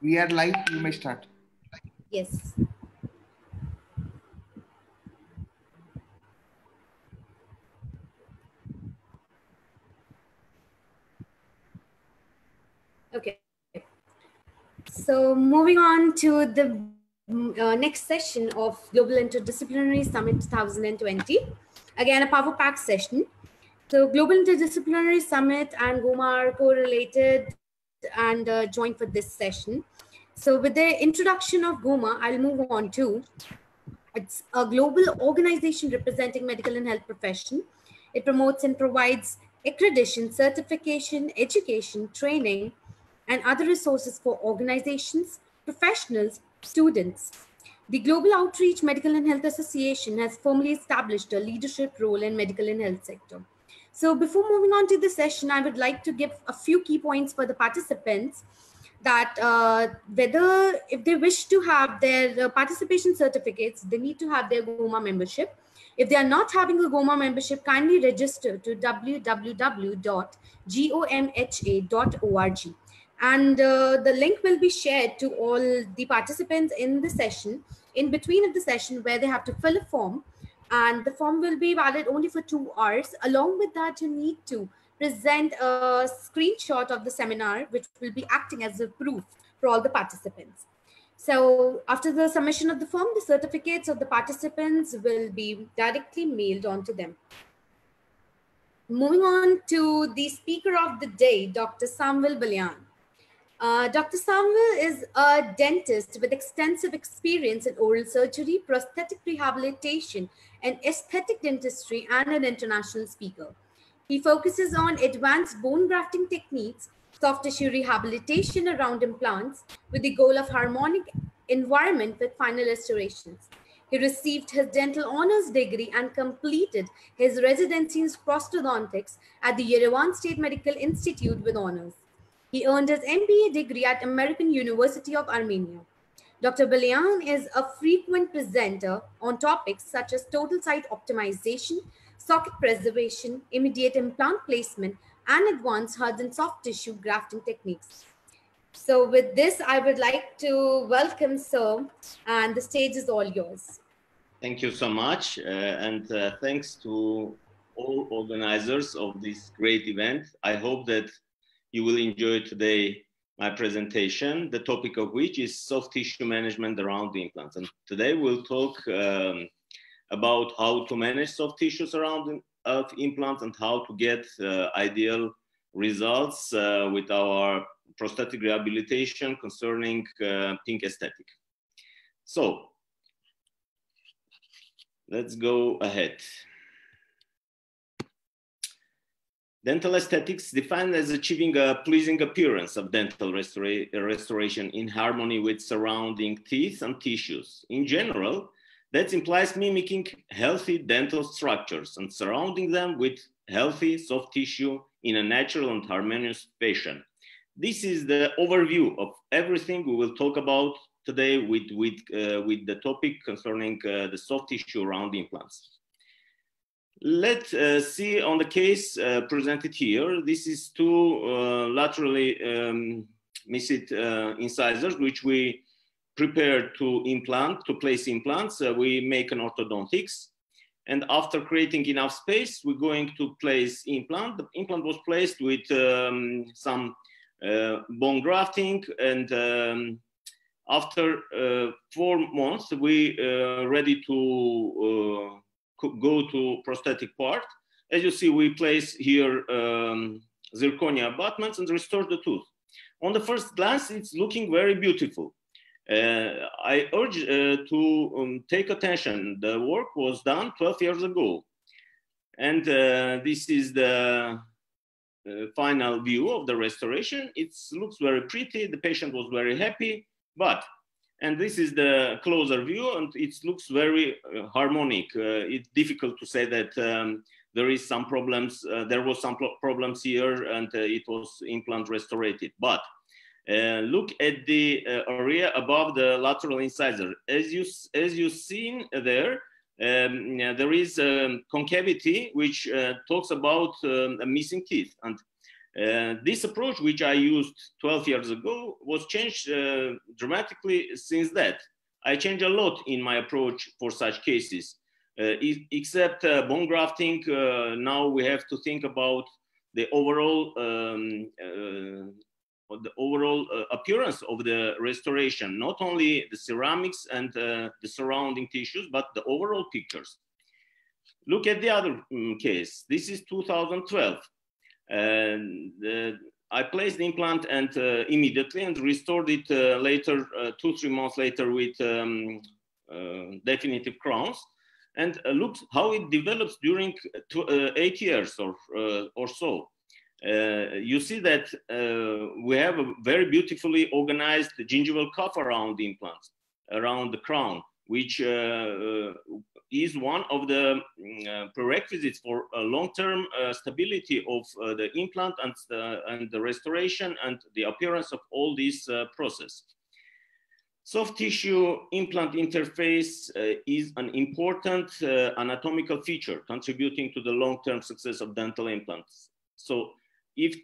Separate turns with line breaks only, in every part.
We are live, you may start.
Yes. Okay. So moving on to the next session of Global Interdisciplinary Summit 2020. Again, a power pack session. So Global Interdisciplinary Summit and GOMA are correlated and joined for this session. So with the introduction of GOMA, I'll move on to it's a global organization representing medical and health profession. It promotes and provides accreditation, certification, education, training, and other resources for organizations, professionals, students. The Global Outreach Medical and Health Association has firmly established a leadership role in medical and health sector. So before moving on to the session, I would like to give a few key points for the participants that whether if they wish to have their participation certificates, they need to have their GOMA membership. If they are not having a GOMA membership, kindly register to www.gomha.org. And the link will be shared to all the participants in the session, in between of the session, where they have to fill a form, and the form will be valid only for 2 hours. Along with that, you need to present a screenshot of the seminar, which will be acting as a proof for all the participants. So after the submission of the form, the certificates of the participants will be directly mailed on to them. Moving on to the speaker of the day, Dr. Samvel Bleyan. Dr. Samvel is a dentist with extensive experience in oral surgery, prosthetic rehabilitation, and aesthetic dentistry, and an international speaker. He focuses on advanced bone grafting techniques, soft tissue rehabilitation around implants, with the goal of harmonic environment with final restorations. He received his dental honors degree and completed his residency in prosthodontics at the Yerevan State Medical Institute with honors. He earned his MBA degree at American University of Armenia. Dr. Bleyan is a frequent presenter on topics such as total site optimization, socket preservation, immediate implant placement, and advanced hard and soft tissue grafting techniques. So with this, I would like to welcome Sir, and the stage is all yours.
Thank you so much, and thanks to all organizers of this great event. I hope that you will enjoy today my presentation, the topic of which is soft tissue management around the implants. And today we'll talk about how to manage soft tissues around implants and how to get ideal results with our prosthetic rehabilitation concerning pink aesthetic. So let's go ahead. Dental aesthetics defined as achieving a pleasing appearance of dental restoration in harmony with surrounding teeth and tissues. In general, that implies mimicking healthy dental structures and surrounding them with healthy soft tissue in a natural and harmonious fashion. This is the overview of everything we will talk about today with the topic concerning the soft tissue around the implants. Let's see on the case presented here. This is two laterally missed incisors, which we prepare to place implants. We make an orthodontics. And after creating enough space, we're going to place implant. The implant was placed with some bone grafting, and after 4 months, we ready to go to prosthetic part. As you see, we place here zirconia abutments and restore the tooth. On the first glance, it's looking very beautiful. I urge to take attention. The work was done 12 years ago. And this is the final view of the restoration. It looks very pretty. The patient was very happy, and this is the closer view, and it looks very harmonic. It's difficult to say that there is some problems. There was some problems here, and it was implant restored. But look at the area above the lateral incisor. As you seen there, there is concavity which talks about a missing teeth, and This approach, which I used 12 years ago, was changed dramatically since that. I changed a lot in my approach for such cases. Except bone grafting, now we have to think about the overall appearance of the restoration, not only the ceramics and the surrounding tissues, but the overall pictures. Look at the other case. This is 2012. I placed the implant and immediately and restored it later, 2-3 months later, with definitive crowns. And look how it develops during 8 years or so. You see that we have a very beautifully organized gingival cuff around the implant, around the crown, which is one of the prerequisites for long-term stability of the implant and the restoration and the appearance of all this process. Soft tissue implant interface is an important anatomical feature contributing to the long-term success of dental implants. So if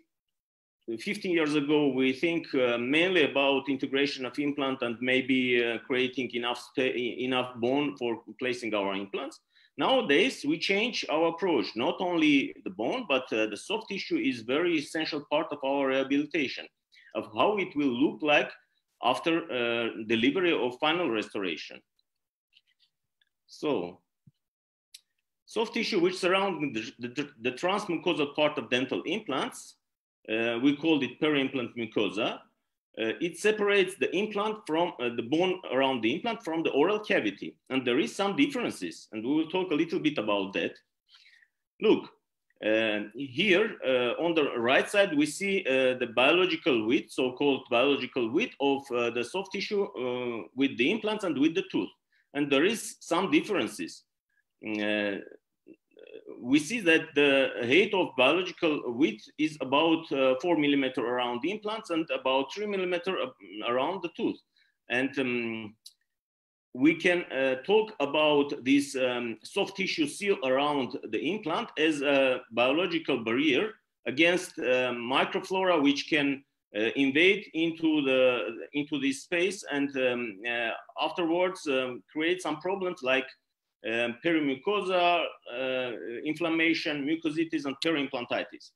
15 years ago, we think mainly about integration of implant and maybe creating enough bone for placing our implants. Nowadays, we change our approach. Not only the bone, but the soft tissue is very essential part of our rehabilitation, of how it will look like after delivery of final restoration. So, soft tissue which surrounds the transmucosal part of dental implants, we called it peri-implant mucosa. It separates the implant from the bone around the implant from the oral cavity. And there is some differences, and we will talk a little bit about that. Look, here on the right side, we see the biological width, so-called biological width of the soft tissue with the implants and with the tooth. And there is some differences. We see that the height of biological width is about 4 millimeters around the implants and about 3 millimeters around the tooth. And we can talk about this soft tissue seal around the implant as a biological barrier against microflora, which can invade into this space and afterwards create some problems like perimucosa, inflammation, mucositis, and peri-implantitis.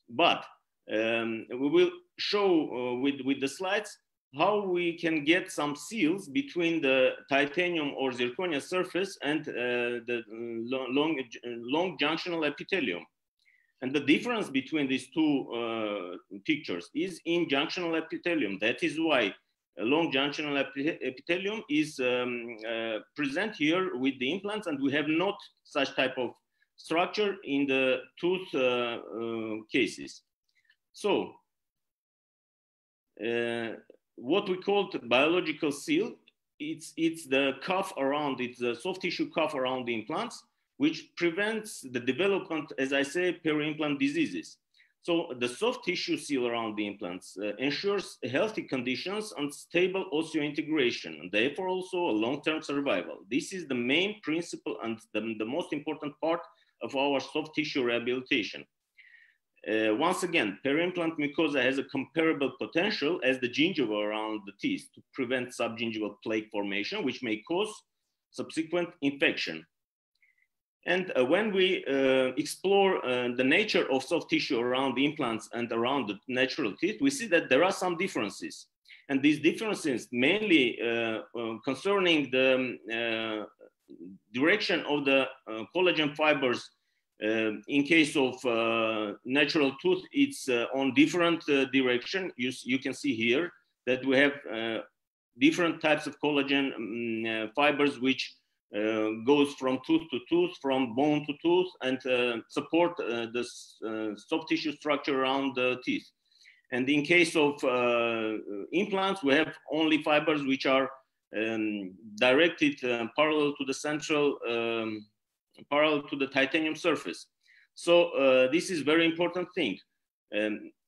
But we will show with the slides how we can get some seals between the titanium or zirconia surface and the long junctional epithelium. And the difference between these two pictures is in junctional epithelium. That is why a long junctional epithelium is present here with the implants, and we have not such type of structure in the tooth cases. So, what we call the biological seal, it's the cuff around, it's the soft tissue cuff around the implants, which prevents the development, as I say, peri-implant diseases. So the soft tissue seal around the implants ensures healthy conditions and stable osseointegration, and therefore also a long-term survival. This is the main principle and the most important part of our soft tissue rehabilitation. Once again, peri-implant mucosa has a comparable potential as the gingival around the teeth to prevent subgingival plaque formation, which may cause subsequent infection. And when we explore the nature of soft tissue around the implants and around the natural teeth, we see that there are some differences. And these differences mainly concerning the direction of the collagen fibers. In case of natural tooth, it's on different direction. You can see here that we have different types of collagen fibers which goes from tooth to tooth, from bone to tooth, and support the soft tissue structure around the teeth. And in case of implants, we have only fibers which are directed parallel to the central, parallel to the titanium surface. So this is very important thing.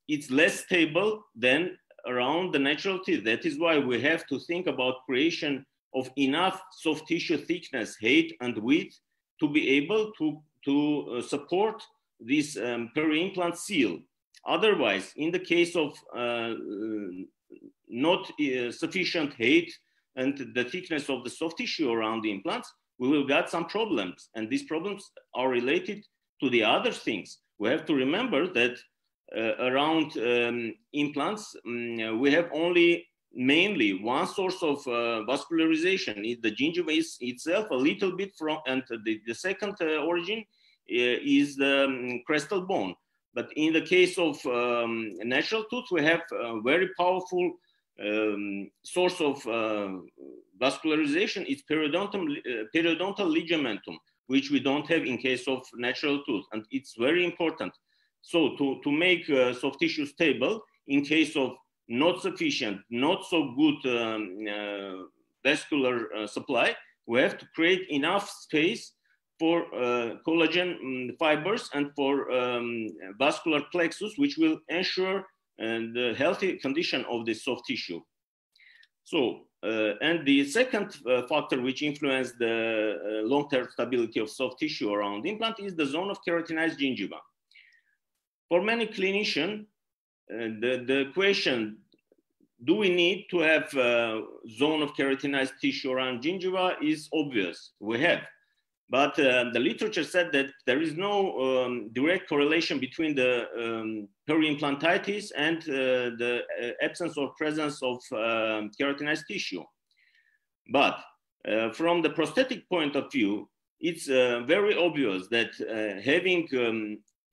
It's less stable than around the natural teeth. That is why we have to think about creation of enough soft tissue thickness, height, and width to be able to support this peri-implant seal Otherwise, in the case of not sufficient height and the thickness of the soft tissue around the implants, we will get some problems. And these problems are related to the other things. We have to remember that around implants, we have only mainly one source of vascularization. The gingiva is itself a little bit from, and the second origin is the crestal bone. But in the case of natural tooth, we have a very powerful source of vascularization. It's periodontal ligamentum, which we don't have in case of natural tooth, and it's very important. So to make soft tissue stable in case of not sufficient, not so good vascular supply, we have to create enough space for collagen fibers and for vascular plexus, which will ensure the healthy condition of the soft tissue. So, and the second factor which influences the long-term stability of soft tissue around the implant is the zone of keratinized gingiva. For many clinicians, the question, do we need to have a zone of keratinized tissue around gingiva is obvious. We have. But the literature said that there is no direct correlation between the peri-implantitis and the absence or presence of keratinized tissue. But from the prosthetic point of view, it's very obvious that having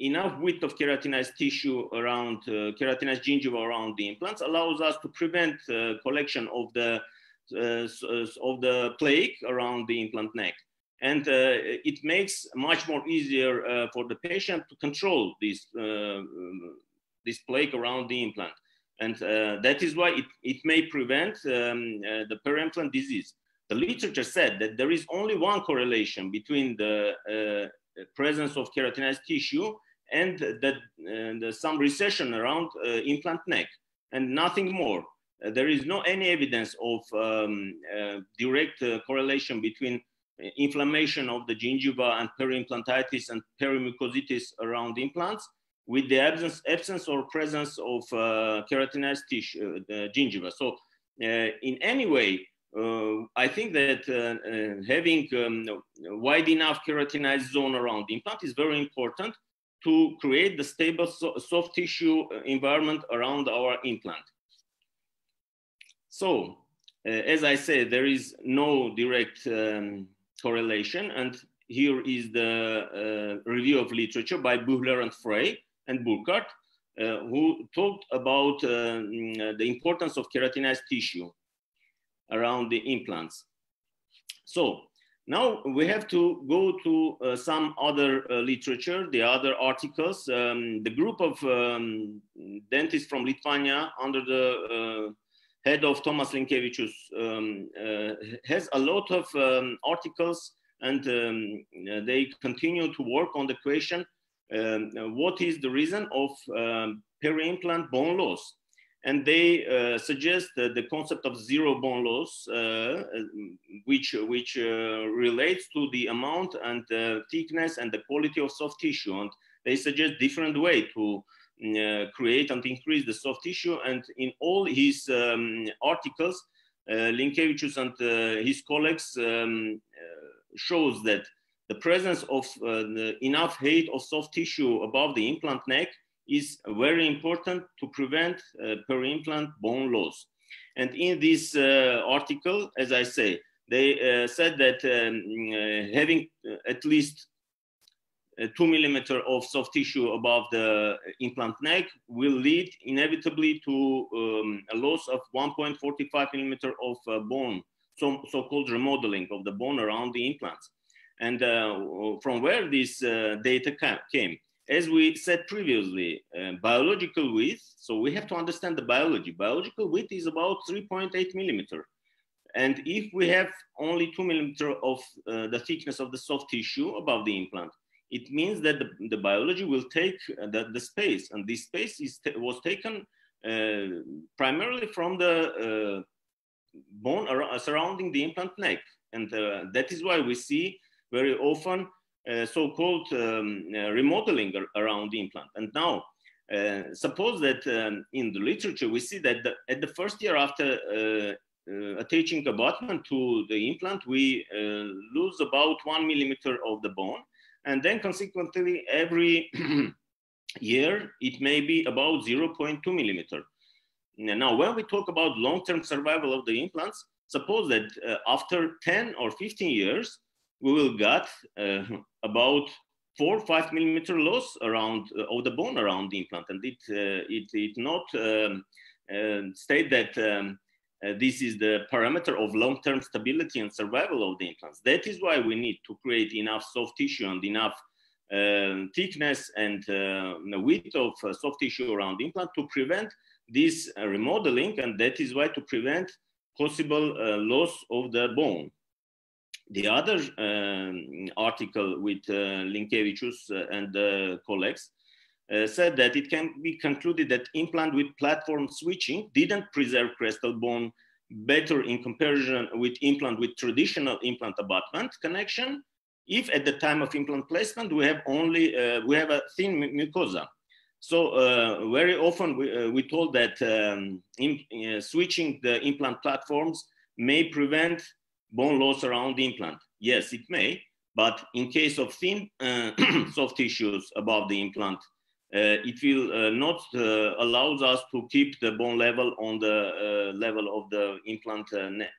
enough width of keratinized tissue around keratinized gingiva around the implants allows us to prevent collection of the plaque around the implant neck. And it makes much more easier for the patient to control this plaque around the implant. And that is why it may prevent the peri-implant disease. The literature said that there is only one correlation between the presence of keratinized tissue and some recession around implant neck, and nothing more. There is no any evidence of direct correlation between inflammation of the gingiva and peri-implantitis and perimucositis around implants with the absence or presence of keratinized tissue, gingiva. So in any way, I think that having wide enough keratinized zone around the implant is very important to create the stable soft tissue environment around our implant. So as I said, there is no direct correlation, and here is the review of literature by Buchler and Frey and Burkhardt, who talked about the importance of keratinized tissue around the implants. So now we have to go to some other literature, the other articles. The group of dentists from Lithuania under the head of Tomas Linkevičius has a lot of articles, and they continue to work on the question, what is the reason of peri-implant bone loss? And they suggest the concept of zero bone loss, which relates to the amount and the thickness and the quality of soft tissue. And they suggest different way to create and increase the soft tissue. And in all his articles, Linkevičius and his colleagues shows that the presence of enough height of soft tissue above the implant neck is very important to prevent peri-implant bone loss. And in this article, as I say, they said that having at least 2 millimeters of soft tissue above the implant neck will lead inevitably to a loss of 1.45 millimeter of bone, so-called remodeling of the bone around the implants. And from where this data came? As we said previously, biological width, so we have to understand the biology. Biological width is about 3.8 millimeter. And if we have only 2 millimeter of the thickness of the soft tissue above the implant, it means that the biology will take the space, and this space was taken primarily from the bone surrounding the implant neck. And that is why we see very often so-called remodeling around the implant. And now Suppose that in the literature, we see that at the first year after attaching abutment to the implant, we lose about 1 millimeter of the bone. And then consequently, every year, it may be about 0.2 millimeter. Now, when we talk about long-term survival of the implants, suppose that after 10 or 15 years, we will get about 4 or 5 millimeter loss around of the bone around the implant. And it not state that this is the parameter of long-term stability and survival of the implants. That is why we need to create enough soft tissue and enough thickness and width of soft tissue around the implant to prevent this remodeling, and that is why to prevent possible loss of the bone. The other article with Linkevicius and colleagues said that it can be concluded that implant with platform switching didn't preserve crestal bone better in comparison with implant with traditional implant abutment connection, if at the time of implant placement we have only we have a thin mucosa. So very often we told that switching the implant platforms may prevent bone loss around the implant. Yes, it may, but in case of thin soft tissues above the implant, it will not allows us to keep the bone level on the level of the implant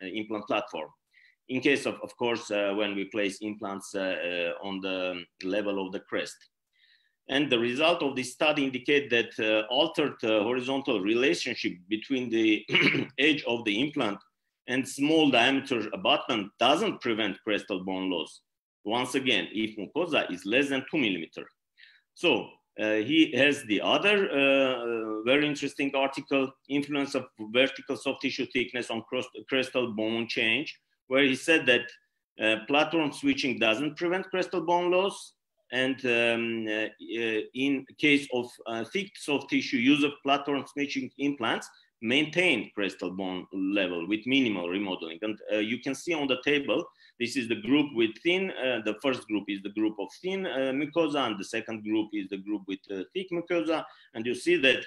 implant platform. In case of course, when we place implants on the level of the crest. And the result of this study indicate that altered horizontal relationship between the edge of the implant and small diameter abutment doesn't prevent crestal bone loss. Once again, if mucosa is less than 2 millimeter. So he has the other very interesting article, influence of vertical soft tissue thickness on crestal bone change, where he said that platform switching doesn't prevent crestal bone loss. And in case of thick soft tissue, use of platform switching implants maintain crestal bone level with minimal remodeling. And you can see on the table, this is the group with thin, the first group is the group of thin mucosa, and the second group is the group with thick mucosa. And you see that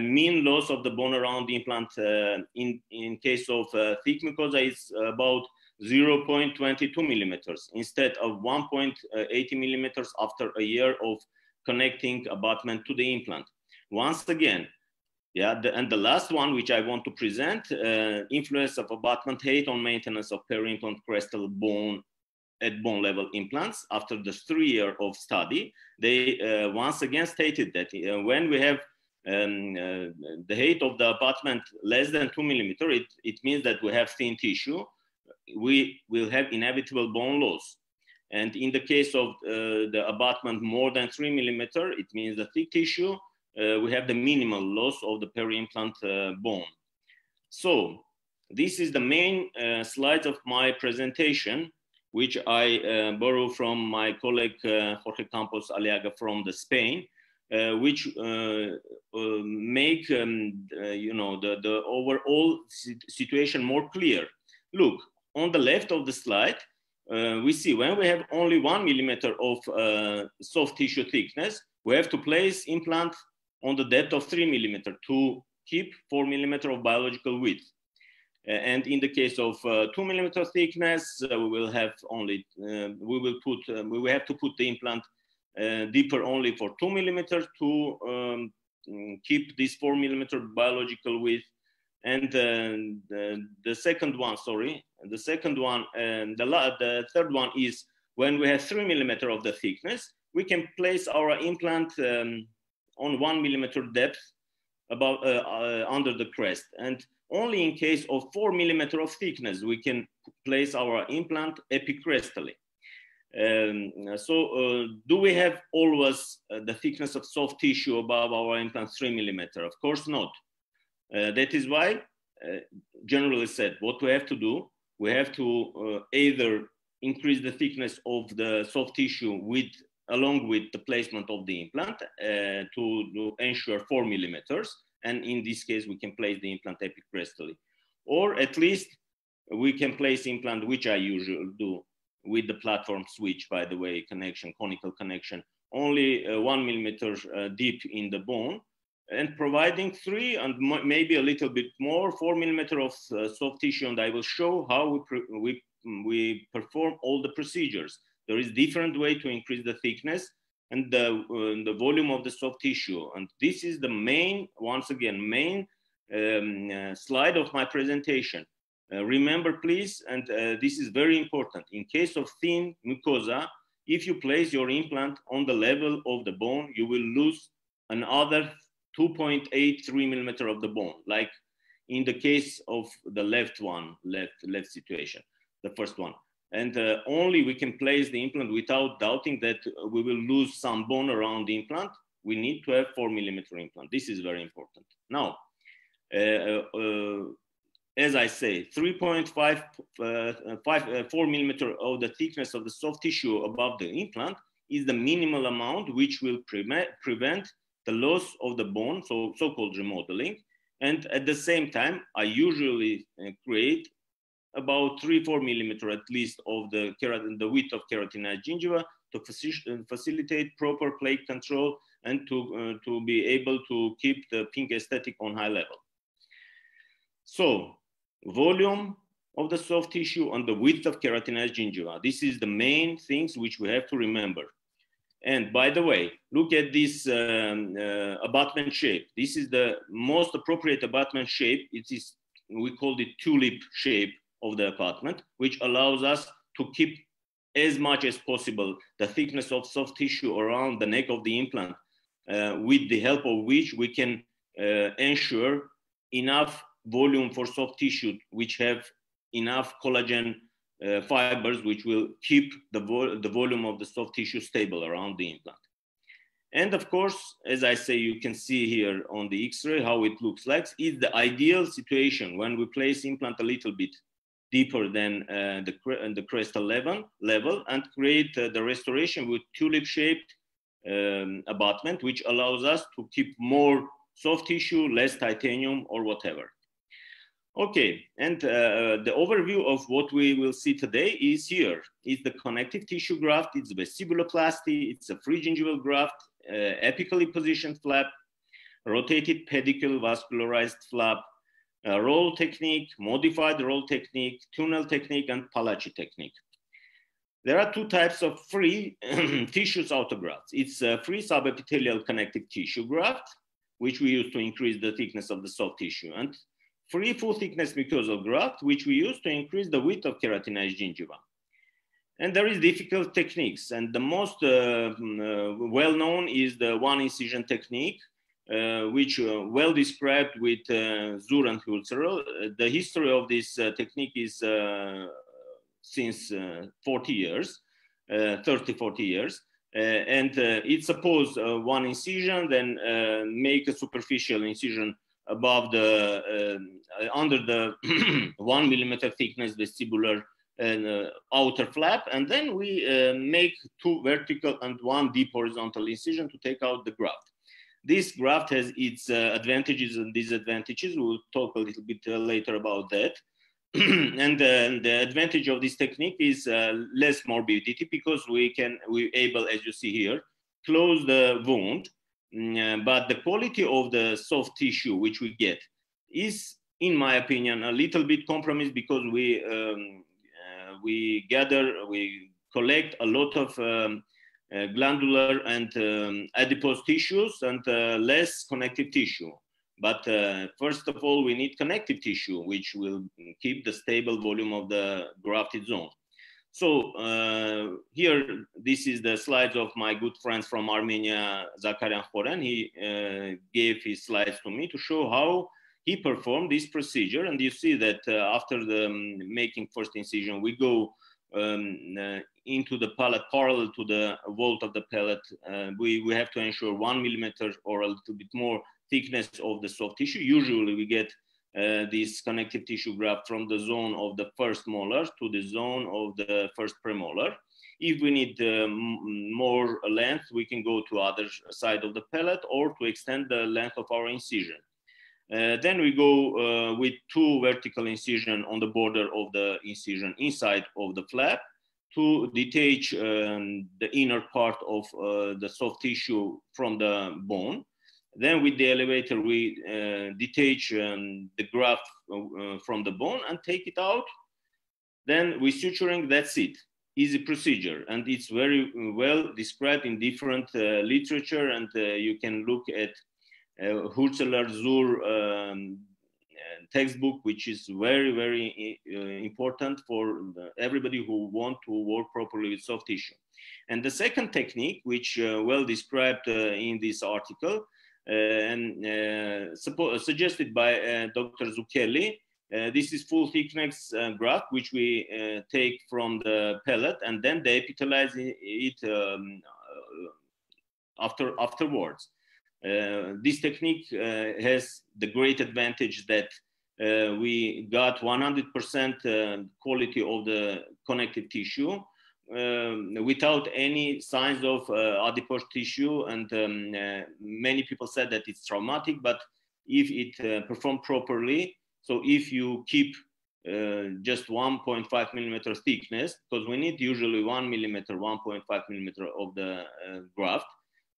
mean loss of the bone around the implant in case of thick mucosa is about 0.22 millimeters instead of 1.80 millimeters after a year of connecting abutment to the implant. Once again, yeah, and the last one, which I want to present, influence of abutment height on maintenance of peri-implant crestal bone at bone level implants. After the 3 years of study, they once again stated that when we have the height of the abutment less than 2 millimeters, it means that we have thin tissue. We will have inevitable bone loss. And in the case of the abutment more than 3 millimeters, it means the thick tissue, we have the minimal loss of the peri-implant bone. So this is the main slides of my presentation, which I borrow from my colleague Jorge Campos Aliaga from Spain, which make you know, the overall situation more clear. Look, on the left of the slide, we see when we have only 1 millimeter of soft tissue thickness, we have to place implant on the depth of 3 millimeter to keep 4 millimeter of biological width. And in the case of 2 millimeter thickness, we will have only, we will have to put the implant deeper only for 2 millimeters to keep this 4 millimeter biological width. And the second one, sorry, the second one, and the third one is when we have 3 millimeter of the thickness, we can place our implant on 1 millimeter depth about under the crest. And only in case of 4 millimeter of thickness, we can place our implant epicrestally. So do we have always the thickness of soft tissue above our implant 3 millimeter? Of course not. That is why, generally said, what we have to do, we have to either increase the thickness of the soft tissue along with the placement of the implant to ensure 4 millimeters. And in this case, we can place the implant epicrestally. Or at least we can place implant, which I usually do, with the platform switch, by the way, connection, conical connection, only 1 millimeter deep in the bone, and providing 3 and maybe a little bit more, 4 millimeter of soft tissue, and I will show how we perform all the procedures. There is different way to increase the thickness and the volume of the soft tissue, and this is the main, once again, main slide of my presentation. Remember, please, and this is very important, in case of thin mucosa, if you place your implant on the level of the bone, you will lose another 2.83 millimeter of the bone, like in the case of the left situation, the first one. And only we can place the implant without doubting that we will lose some bone around the implant. We need to have 4 millimeter implant. This is very important. Now, as I say, 4 millimeter of the thickness of the soft tissue above the implant is the minimal amount which will prevent the loss of the bone, so-called remodeling. And at the same time, I usually create about 3-4 millimeter at least of the width of keratinized gingiva to facilitate proper plate control and to be able to keep the pink aesthetic on high level. So, volume of the soft tissue and the width of keratinized gingiva. This is the main things which we have to remember. And by the way, look at this abutment shape. This is the most appropriate abutment shape. It is, we call it tulip shape of the abutment, which allows us to keep as much as possible the thickness of soft tissue around the neck of the implant, with the help of which we can ensure enough volume for soft tissue, which have enough collagen fibers, which will keep the volume of the soft tissue stable around the implant. And of course, as I say, you can see here on the X-ray how it looks like. It's the ideal situation when we place implant a little bit deeper than the crestal level and create the restoration with tulip-shaped abutment, which allows us to keep more soft tissue, less titanium or whatever. Okay, and the overview of what we will see today is here. It's the connective tissue graft, it's vestibuloplasty, it's a free gingival graft, apically positioned flap, rotated pedicle, vascularized flap, roll technique, modified roll technique, tunnel technique, and Palachi technique. There are 2 types of free tissues autografts. It's a free subepithelial connective tissue graft, which we use to increase the thickness of the soft tissue, and free full thickness mucosal graft, which we use to increase the width of keratinized gingiva. And there is difficult techniques, and the most well-known is the one incision technique, which well described with Zur and Hülserer. The history of this technique is since 40 years, 30-40 years. And it suppose one incision, then make a superficial incision above the, under the 1 millimeter thickness vestibular and outer flap, and then we make 2 vertical and 1 deep horizontal incision to take out the graft. This graft has its advantages and disadvantages. We'll talk a little bit later about that. And the advantage of this technique is less morbidity, because we're able, as you see here, close the wound. But the quality of the soft tissue which we get is, in my opinion, a little bit compromised, because we collect a lot of glandular and adipose tissues and less connective tissue. But first of all, we need connective tissue, which will keep the stable volume of the grafted zone. So here, this is the slides of my good friends from Armenia, Zakarian Khoren. He gave his slides to me to show how he performed this procedure. And you see that after the making first incision, we go into the palate parallel to the vault of the palate. We have to ensure 1 millimeter or a little bit more thickness of the soft tissue. Usually we get this connective tissue graft from the zone of the first molar to the zone of the first premolar. If we need more length, we can go to other side of the palate or to extend the length of our incision. Then we go with 2 vertical incision on the border of the incision inside of the flap to detach the inner part of the soft tissue from the bone. Then with the elevator, we detach the graft from the bone and take it out. Then we suturing, that's it. Easy procedure. And it's very well described in different literature. And you can look at Hurzeler Zur textbook, which is very, very important for everybody who want to work properly with soft tissue. And the second technique, which well described in this article, and suggested by Dr. Zucchelli, this is full thickness graft, which we take from the pellet and then they epithelize it afterwards. This technique has the great advantage that we got 100% quality of the connective tissue without any signs of adipose tissue. And many people said that it's traumatic, but if it performed properly, so if you keep just 1.5 millimeter thickness, because we need usually 1 millimeter, 1.5 millimeter of the graft,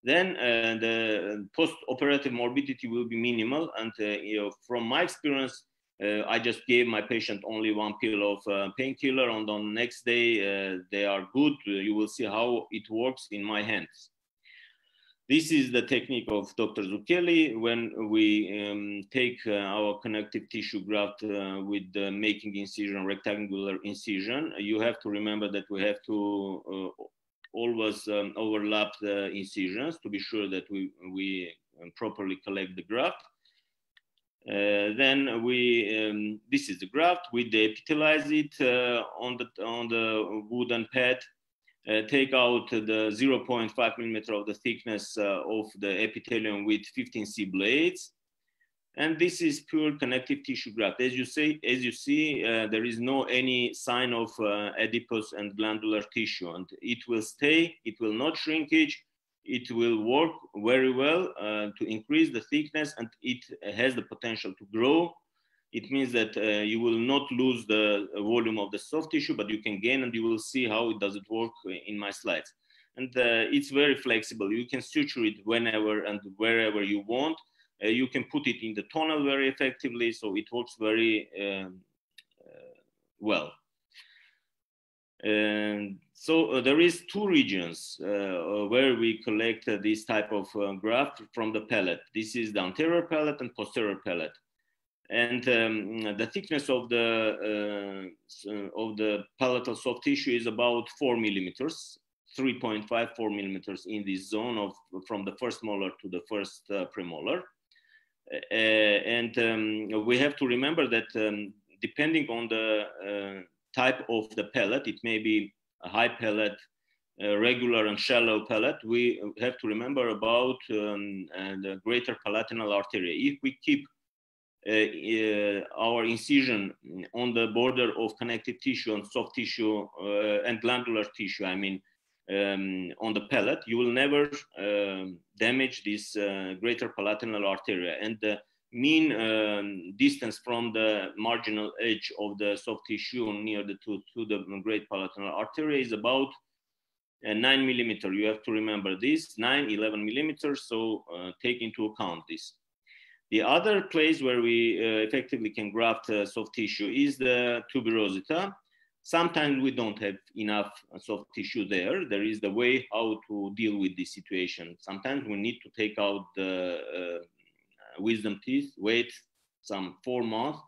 then the post-operative morbidity will be minimal. And you know, from my experience, I just gave my patient only 1 pill of painkiller, and on the next day they are good. You will see how it works in my hands. This is the technique of Dr. Zucchelli when we take our connective tissue graft with the making incision, rectangular incision. You have to remember that we have to always overlap the incisions to be sure that we properly collect the graft. Then we, this is the graft, we deepitalize it on the wooden pad, take out the 0.5 millimeter of the thickness of the epithelium with 15C blades. And this is pure connective tissue graft. As you see, there is no any sign of adipose and glandular tissue, and it will stay, it will not shrinkage, it will work very well to increase the thickness, and it has the potential to grow. It means that you will not lose the volume of the soft tissue, but you can gain, and you will see how it does work in my slides. And it's very flexible. You can suture it whenever and wherever you want. You can put it in the tunnel very effectively, so it works very well. And so there is two regions where we collect this type of graft from the pellet. This is the anterior pellet and posterior pellet. And the thickness of the palatal soft tissue is about 4 millimeters, 3.5, 4 millimeters in this zone of from the first molar to the first premolar. And we have to remember that depending on the type of the pellet, it may be a high pellet, regular and shallow pellet. We have to remember about the greater palatinal artery. If we keep our incision on the border of connective tissue and soft tissue and glandular tissue, I mean, on the pellet, you will never damage this greater palatinal artery. And the mean distance from the marginal edge of the soft tissue near the to the great palatinal artery is about 9 millimeter. You have to remember this, 9, 11 millimeters. So take into account this. The other place where we effectively can graft soft tissue is the tuberosity. Sometimes we don't have enough soft tissue there. There is the way how to deal with this situation. Sometimes we need to take out the wisdom teeth, wait some 4 months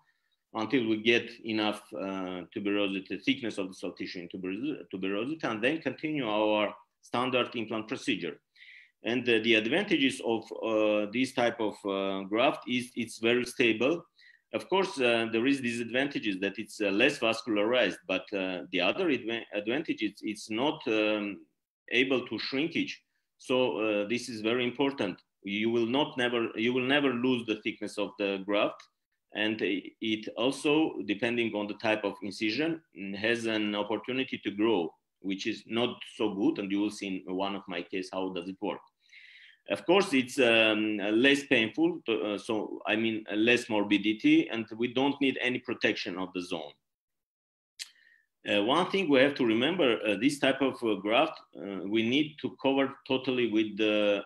until we get enough tuberosity, thickness of the soft tissue in tuberosity, and then continue our standard implant procedure. And the advantages of this type of graft is it's very stable. Of course, there is disadvantages that it's less vascularized, but the other advantage is it's not able to shrinkage. So this is very important. You will never lose the thickness of the graft, and it also, depending on the type of incision, has an opportunity to grow, which is not so good. And you will see in one of my cases how does it work. Of course, it's less painful, so I mean less morbidity, and we don't need any protection of the zone. One thing we have to remember, this type of graft, we need to cover totally with the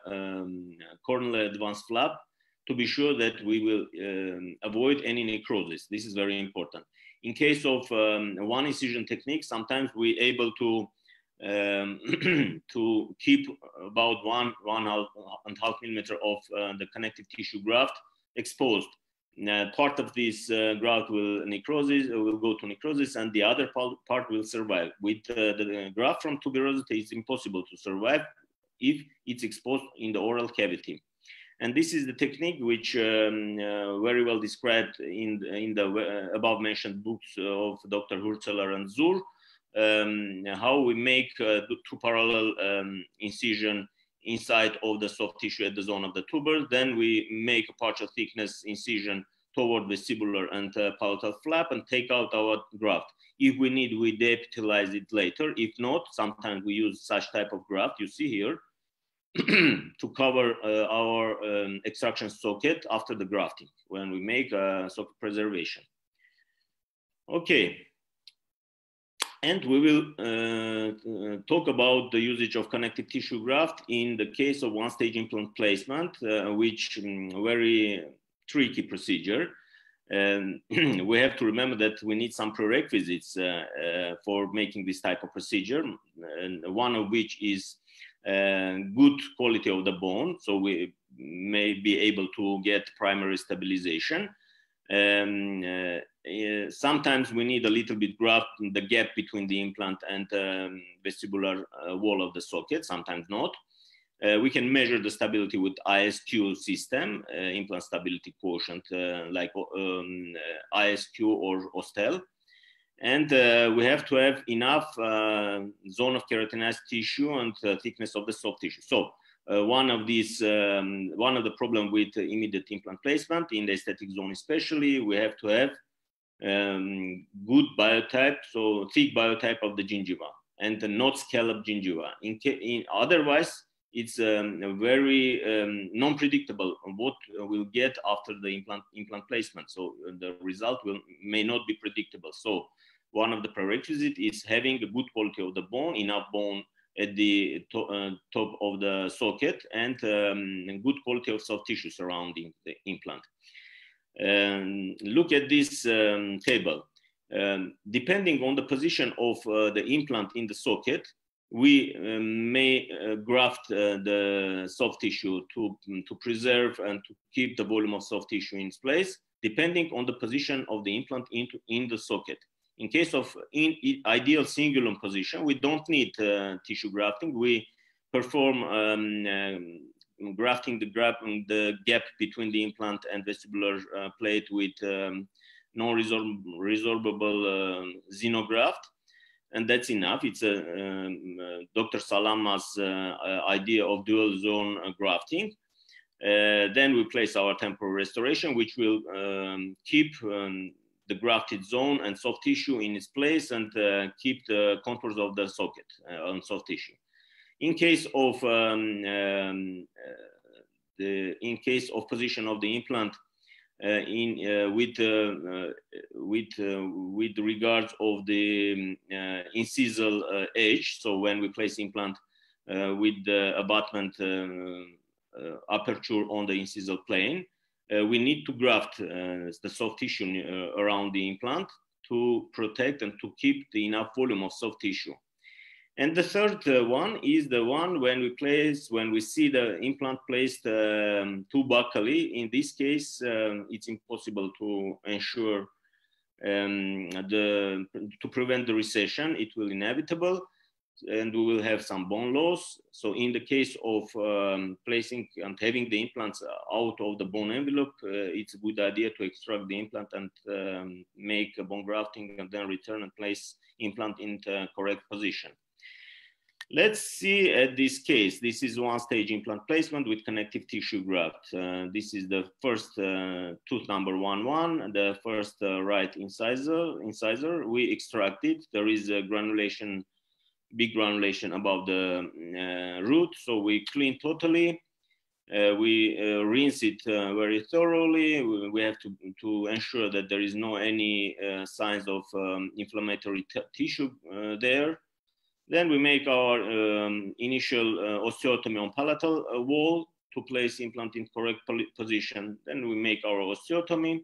corneal advanced flap to be sure that we will avoid any necrosis. This is very important. In case of one incision technique, sometimes we're able to to keep about 1.5 millimeter of the connective tissue graft exposed. Part of this graft will go to necrosis, and the other part will survive. With the graft from tuberosity, it's impossible to survive if it's exposed in the oral cavity. And this is the technique which very well described in the above mentioned books of Dr. Hurzeler and Zur, how we make two parallel incision inside of the soft tissue at the zone of the tuber. Then we make a partial thickness incision toward vestibular and palatal flap and take out our graft. If we need, we deepitalize it later. If not, sometimes we use such type of graft you see here to cover our extraction socket after the grafting when we make socket preservation. Okay. And we will talk about the usage of connective tissue graft in the case of one-stage implant placement, which very tricky procedure. And we have to remember that we need some prerequisites for making this type of procedure, and one of which is good quality of the bone, so we may be able to get primary stabilization. Sometimes we need a little bit graft in the gap between the implant and vestibular wall of the socket, sometimes not. We can measure the stability with ISQ system, implant stability quotient, like ISQ or OSTEL. And we have to have enough zone of keratinized tissue and thickness of the soft tissue. So one of the problem with immediate implant placement in the aesthetic zone especially, we have to have good biotype, so thick biotype of the gingiva and not scallop gingiva. Otherwise, it's very non-predictable what we'll get after the implant placement. So the result may not be predictable. So one of the prerequisites is having a good quality of the bone, enough bone at the top of the socket, and good quality of soft tissue surrounding the implant. Look at this table. Depending on the position of the implant in the socket, we may graft the soft tissue to preserve and to keep the volume of soft tissue in its place, depending on the position of the implant in the socket. In case of ideal cingulum position, we don't need tissue grafting. We perform grafting the gap between the implant and vestibular plate with non-resorbable xenograft, and that's enough. It's Dr. Salama's idea of dual zone grafting. Then we place our temporal restoration, which will keep the grafted zone and soft tissue in its place and keep the contours of the socket on soft tissue. In case of position of the implant with regards of the incisal edge, so when we place implant with the abutment aperture on the incisal plane, we need to graft the soft tissue around the implant to protect and to keep the enough volume of soft tissue. And the third one is the one when we see the implant placed too buccally. In this case, it's impossible to ensure to prevent the recession. It will inevitable, and we will have some bone loss. So in the case of placing and having the implants out of the bone envelope, it's a good idea to extract the implant and make a bone grafting and then return and place implant in the correct position. Let's see at this case. This is one-stage implant placement with connective tissue graft. This is the first tooth number 1-1, the first right incisor. We extract it. There is a granulation, big granulation above the root, so we clean totally. We rinse it very thoroughly. We have to ensure that there is no any signs of inflammatory tissue there. Then we make our initial osteotomy on palatal wall to place implant in correct position. Then we make our osteotomy,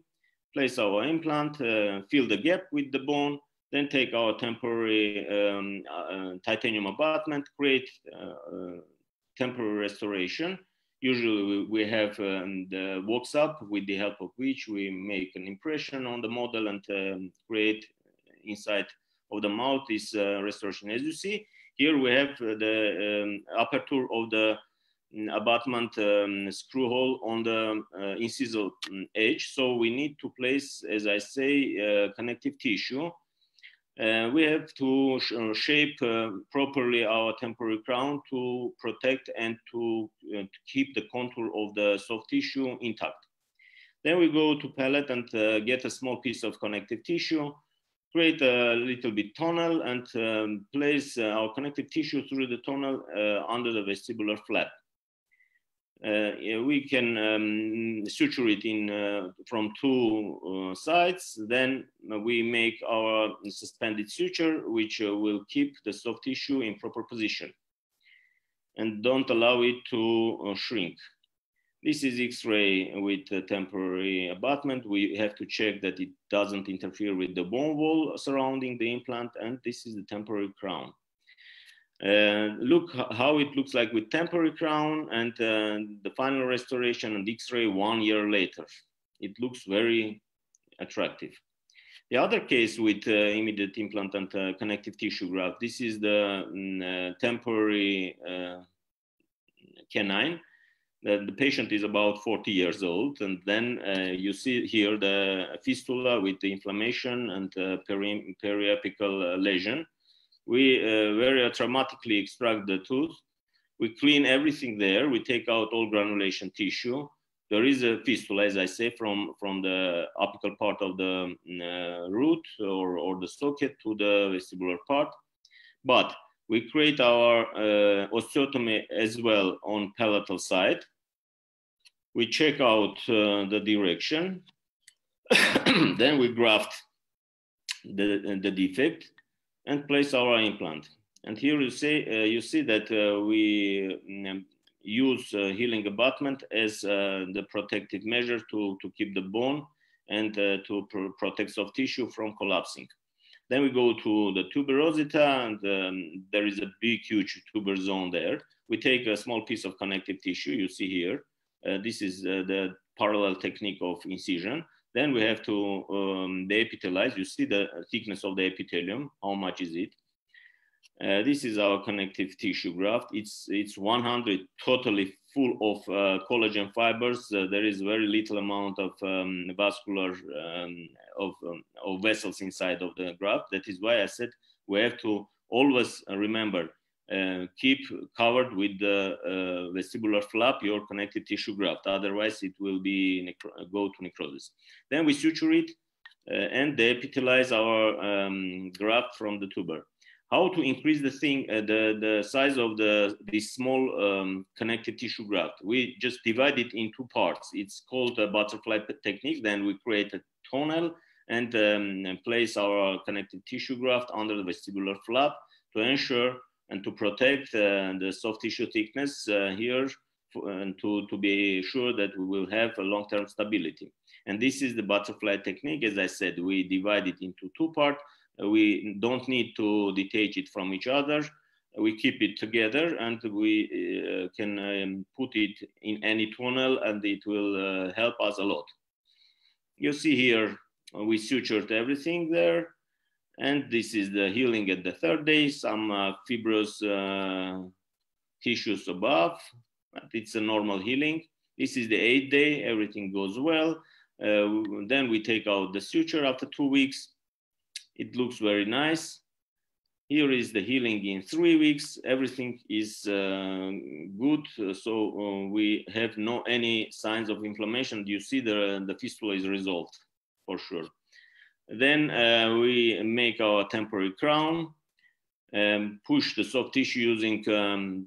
place our implant, fill the gap with the bone, then take our temporary titanium abutment, create temporary restoration. Usually we have the walks up, with the help of which we make an impression on the model and create inside of the mouth this restoration. As you see, here we have the aperture of the abutment screw hole on the incisional edge. So we need to place, as I say, connective tissue. We have to shape properly our temporary crown to protect and to keep the contour of the soft tissue intact. Then we go to palate and get a small piece of connective tissue, create a little bit tunnel, and place our connective tissue through the tunnel under the vestibular flap. We can suture it in from two sides. Then we make our suspended suture, which will keep the soft tissue in proper position and don't allow it to shrink. This is X-ray with temporary abutment. We have to check that it doesn't interfere with the bone wall surrounding the implant, and this is the temporary crown. Look how it looks like with temporary crown and the final restoration and X-ray 1 year later. It looks very attractive. The other case with immediate implant and connective tissue graft, this is the temporary canine. The patient is about 40 years old, and then you see here the fistula with the inflammation and periapical lesion. We very traumatically extract the tooth. We clean everything there. We take out all granulation tissue. There is a fistula, as I say, from the apical part of the root or the socket to the vestibular part. But we create our osteotomy as well on palatal side. We check out the direction. Then we graft the defect and place our implant. And here you see that we use healing abutment as the protective measure to keep the bone and to protect soft tissue from collapsing. Then we go to the tuberosity, and there is a big, huge tuber zone there. We take a small piece of connective tissue, you see here. This is the parallel technique of incision. Then we have to deepitalize. You see the thickness of the epithelium, how much is it? This is our connective tissue graft. It's 100 totally full of collagen fibers. There is very little amount of vascular of vessels inside of the graft. That is why I said we have to always remember, keep covered with the vestibular flap your connective tissue graft. Otherwise, it will be go to necrosis. Then we suture it and deepitalize our graft from the tuber. How to increase the size of this small connective tissue graft? We just divide it in two parts. It's called a butterfly technique. Then we create a tunnel and place our connective tissue graft under the vestibular flap to ensure and to protect the soft tissue thickness here and to be sure that we will have a long-term stability. And this is the butterfly technique. As I said, we divide it into two parts. We don't need to detach it from each other. We keep it together, and we can put it in any tunnel, and it will help us a lot. You see here, we sutured everything there. And this is the healing at the third day, some fibrous tissues above. It's a normal healing. This is the 8th day, everything goes well. Then we take out the suture after 2 weeks. It looks very nice. Here is the healing in 3 weeks. Everything is good. So we have no any signs of inflammation. You see the fistula is resolved for sure. Then we make our temporary crown. push the soft tissue using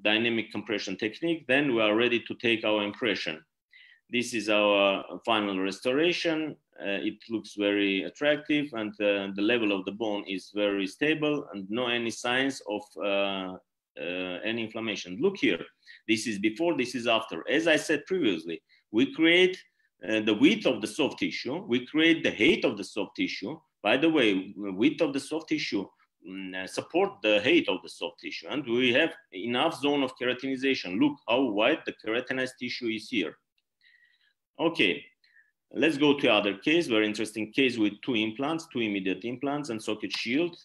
dynamic compression technique, then we are ready to take our impression. This is our final restoration. It looks very attractive, and the level of the bone is very stable and no any signs of any inflammation. Look here, this is before, this is after. As I said previously, we create the width of the soft tissue, we create the height of the soft tissue. By the way, width of the soft tissue support the height of the soft tissue, and we have enough zone of keratinization. Look how wide the keratinized tissue is here. Okay, let's go to other case, very interesting case with two implants, two immediate implants and socket shield.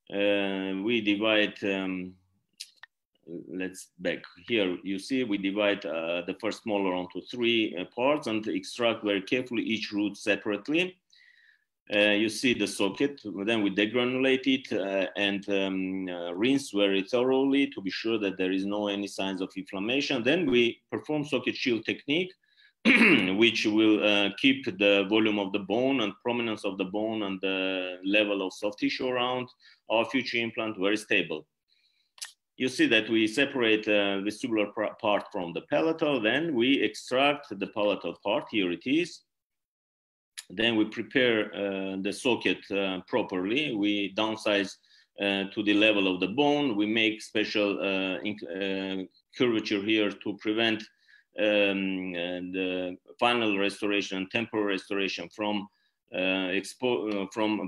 We divide, let's back here, you see we divide the first molar onto three parts and extract very carefully each root separately. You see the socket, then we degranulate it and rinse very thoroughly to be sure that there is no any signs of inflammation. Then we perform socket shield technique, which will keep the volume of the bone and prominence of the bone and the level of soft tissue around our future implant very stable. You see that we separate the vestibular part from the palatal, then we extract the palatal part, here it is. Then we prepare the socket properly. We downsize to the level of the bone. We make special curvature here to prevent the final restoration and temporary restoration from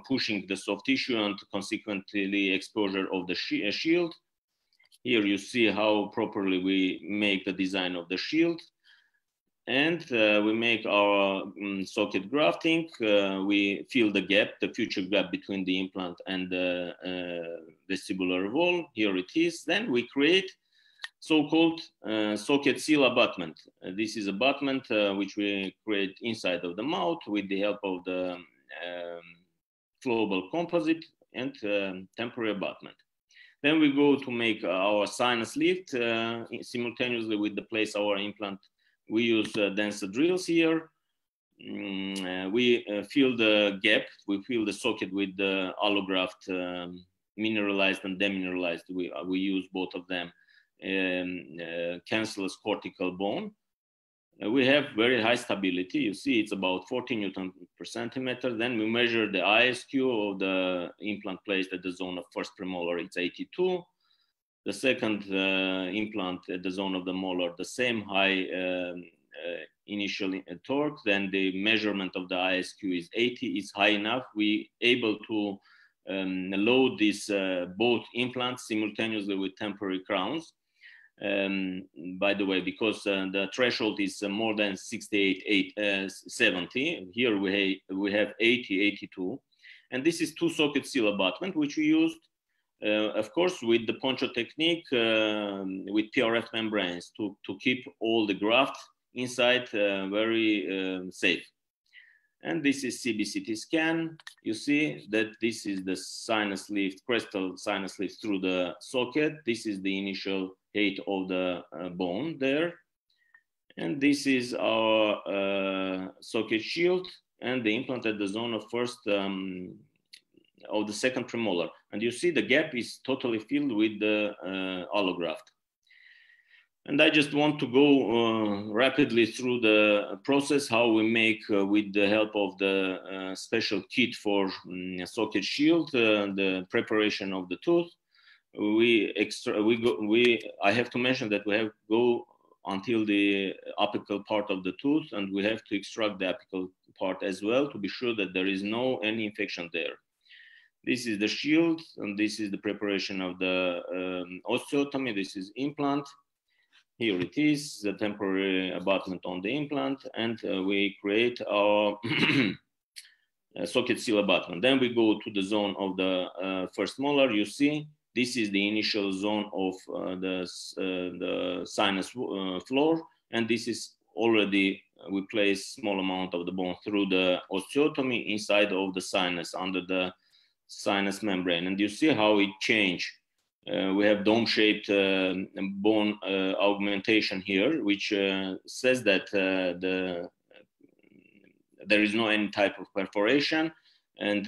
pushing the soft tissue and consequently exposure of the shield. Here you see how properly we make the design of the shield. And we make our socket grafting. We fill the gap, the future gap between the implant and the vestibular wall. Here it is. Then we create so-called socket seal abutment. This is abutment which we create inside of the mouth with the help of the flowable composite and temporary abutment. Then we go to make our sinus lift simultaneously with the place our implant. We use denser drills here. We fill the gap. We fill the socket with the allograft, mineralized and demineralized. We use both of them. Cancellous cortical bone. We have very high stability. You see, it's about 40 Newton per centimeter. Then we measure the ISQ of the implant placed at the zone of first premolar. It's 82. The second implant at the zone of the molar, the same high initial torque. Then the measurement of the ISQ is 80. It's high enough. We able to load these both implants simultaneously with temporary crowns. By the way, because the threshold is more than 68, 70. Here we have 80, 82. And this is two socket seal abutment, which we used, of course, with the poncho technique, with PRF membranes to keep all the graft inside very safe. And this is CBCT scan. You see that this is the sinus lift, crestal sinus lift through the socket. This is the initial height of the bone there. And this is our socket shield and the implant at the zone of first of the second premolar. And you see the gap is totally filled with the allograft. And I just want to go rapidly through the process, how we make with the help of the special kit for socket shield, the preparation of the tooth. I have to mention that we have go until the apical part of the tooth, and we have to extract the apical part as well to be sure that there is no any infection there. This is the shield, and this is the preparation of the osteotomy. This is implant. Here it is, the temporary abutment on the implant, and we create our socket seal abutment. Then we go to the zone of the first molar. You see, this is the initial zone of the sinus floor, and this is already, we place small amount of the bone through the osteotomy inside of the sinus, under the sinus membrane. And you see how it changed. We have dome-shaped bone augmentation here, which says that there is no any type of perforation, and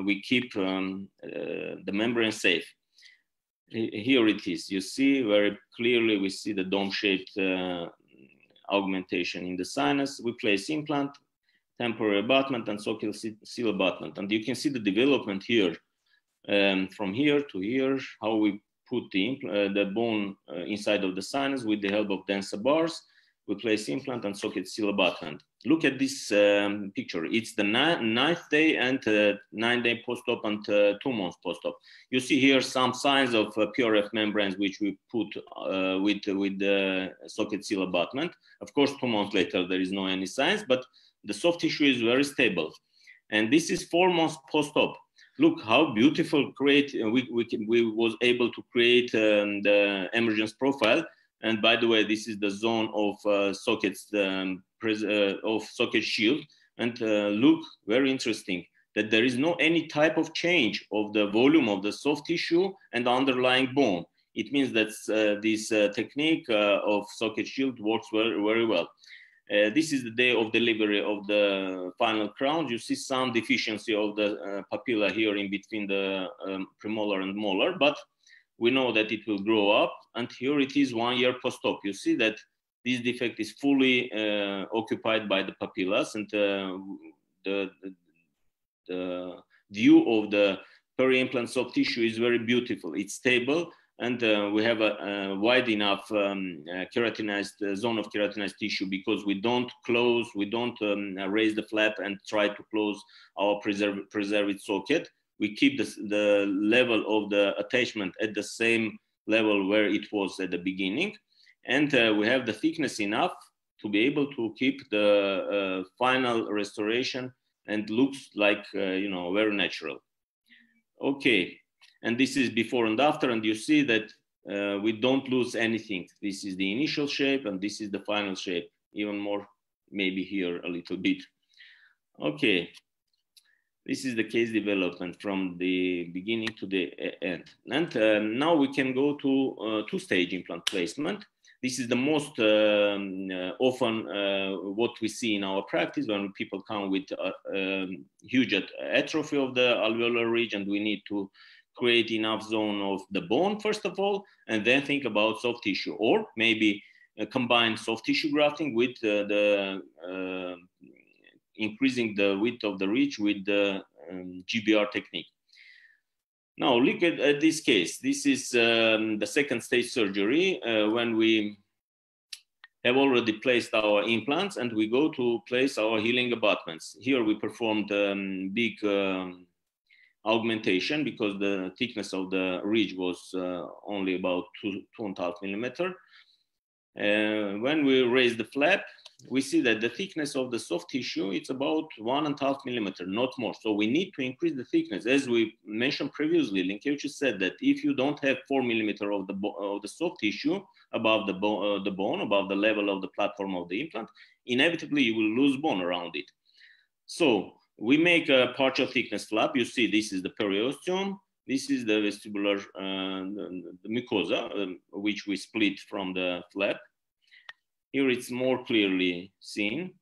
we keep the membrane safe. Here it is. You see very clearly, we see the dome-shaped augmentation in the sinus. We place implant, temporary abutment, and socket seal abutment. And you can see the development here, from here to here, how we put the bone inside of the sinus with the help of denser bars. We place implant and socket seal abutment. Look at this picture. It's the 9th day and 9-day post-op and 2 months post-op. You see here some signs of PRF membranes which we put with the socket seal abutment. Of course, 2 months later, there is no any signs, but the soft tissue is very stable. And this is 4 months post-op. Look how beautiful we was able to create the emergence profile. And by the way, this is the zone of sockets, of socket shield. And look, very interesting that there is no any type of change of the volume of the soft tissue and the underlying bone. It means that this technique of socket shield works very, very well. This is the day of delivery of the final crowns. You see some deficiency of the papilla here in between the premolar and molar, but we know that it will grow up. And here it is 1 year post-op. You see that this defect is fully occupied by the papillas, and the view of the peri-implant soft tissue is very beautiful. It's stable, and we have a wide enough keratinized zone of keratinized tissue, because we don't close, we don't raise the flap and try to close our preserved socket. We keep the level of the attachment at the same level where it was at the beginning. And we have the thickness enough to be able to keep the final restoration, and looks like, very natural. Okay, and this is before and after, and you see that we don't lose anything. This is the initial shape, and this is the final shape, even more, maybe here a little bit. Okay. This is the case development from the beginning to the end. And now we can go to two-stage implant placement. This is the most often what we see in our practice when people come with huge atrophy of the alveolar ridge, and we need to create enough zone of the bone, first of all, and then think about soft tissue, or maybe combine soft tissue grafting with increasing the width of the ridge with the GBR technique. Now look at this case. This is the second stage surgery when we have already placed our implants and we go to place our healing abutments. Here we performed big augmentation because the thickness of the ridge was only about 2.5 millimeter. When we raise the flap, we see that the thickness of the soft tissue, it's about 1.5 millimeter, not more. So we need to increase the thickness. As we mentioned previously, Linkiewicz said that if you don't have 4 millimeter of the soft tissue above the bone, above the level of the platform of the implant, inevitably you will lose bone around it. So we make a partial thickness flap. You see, this is the periosteum. This is the vestibular the mucosa, which we split from the flap. Here it's more clearly seen.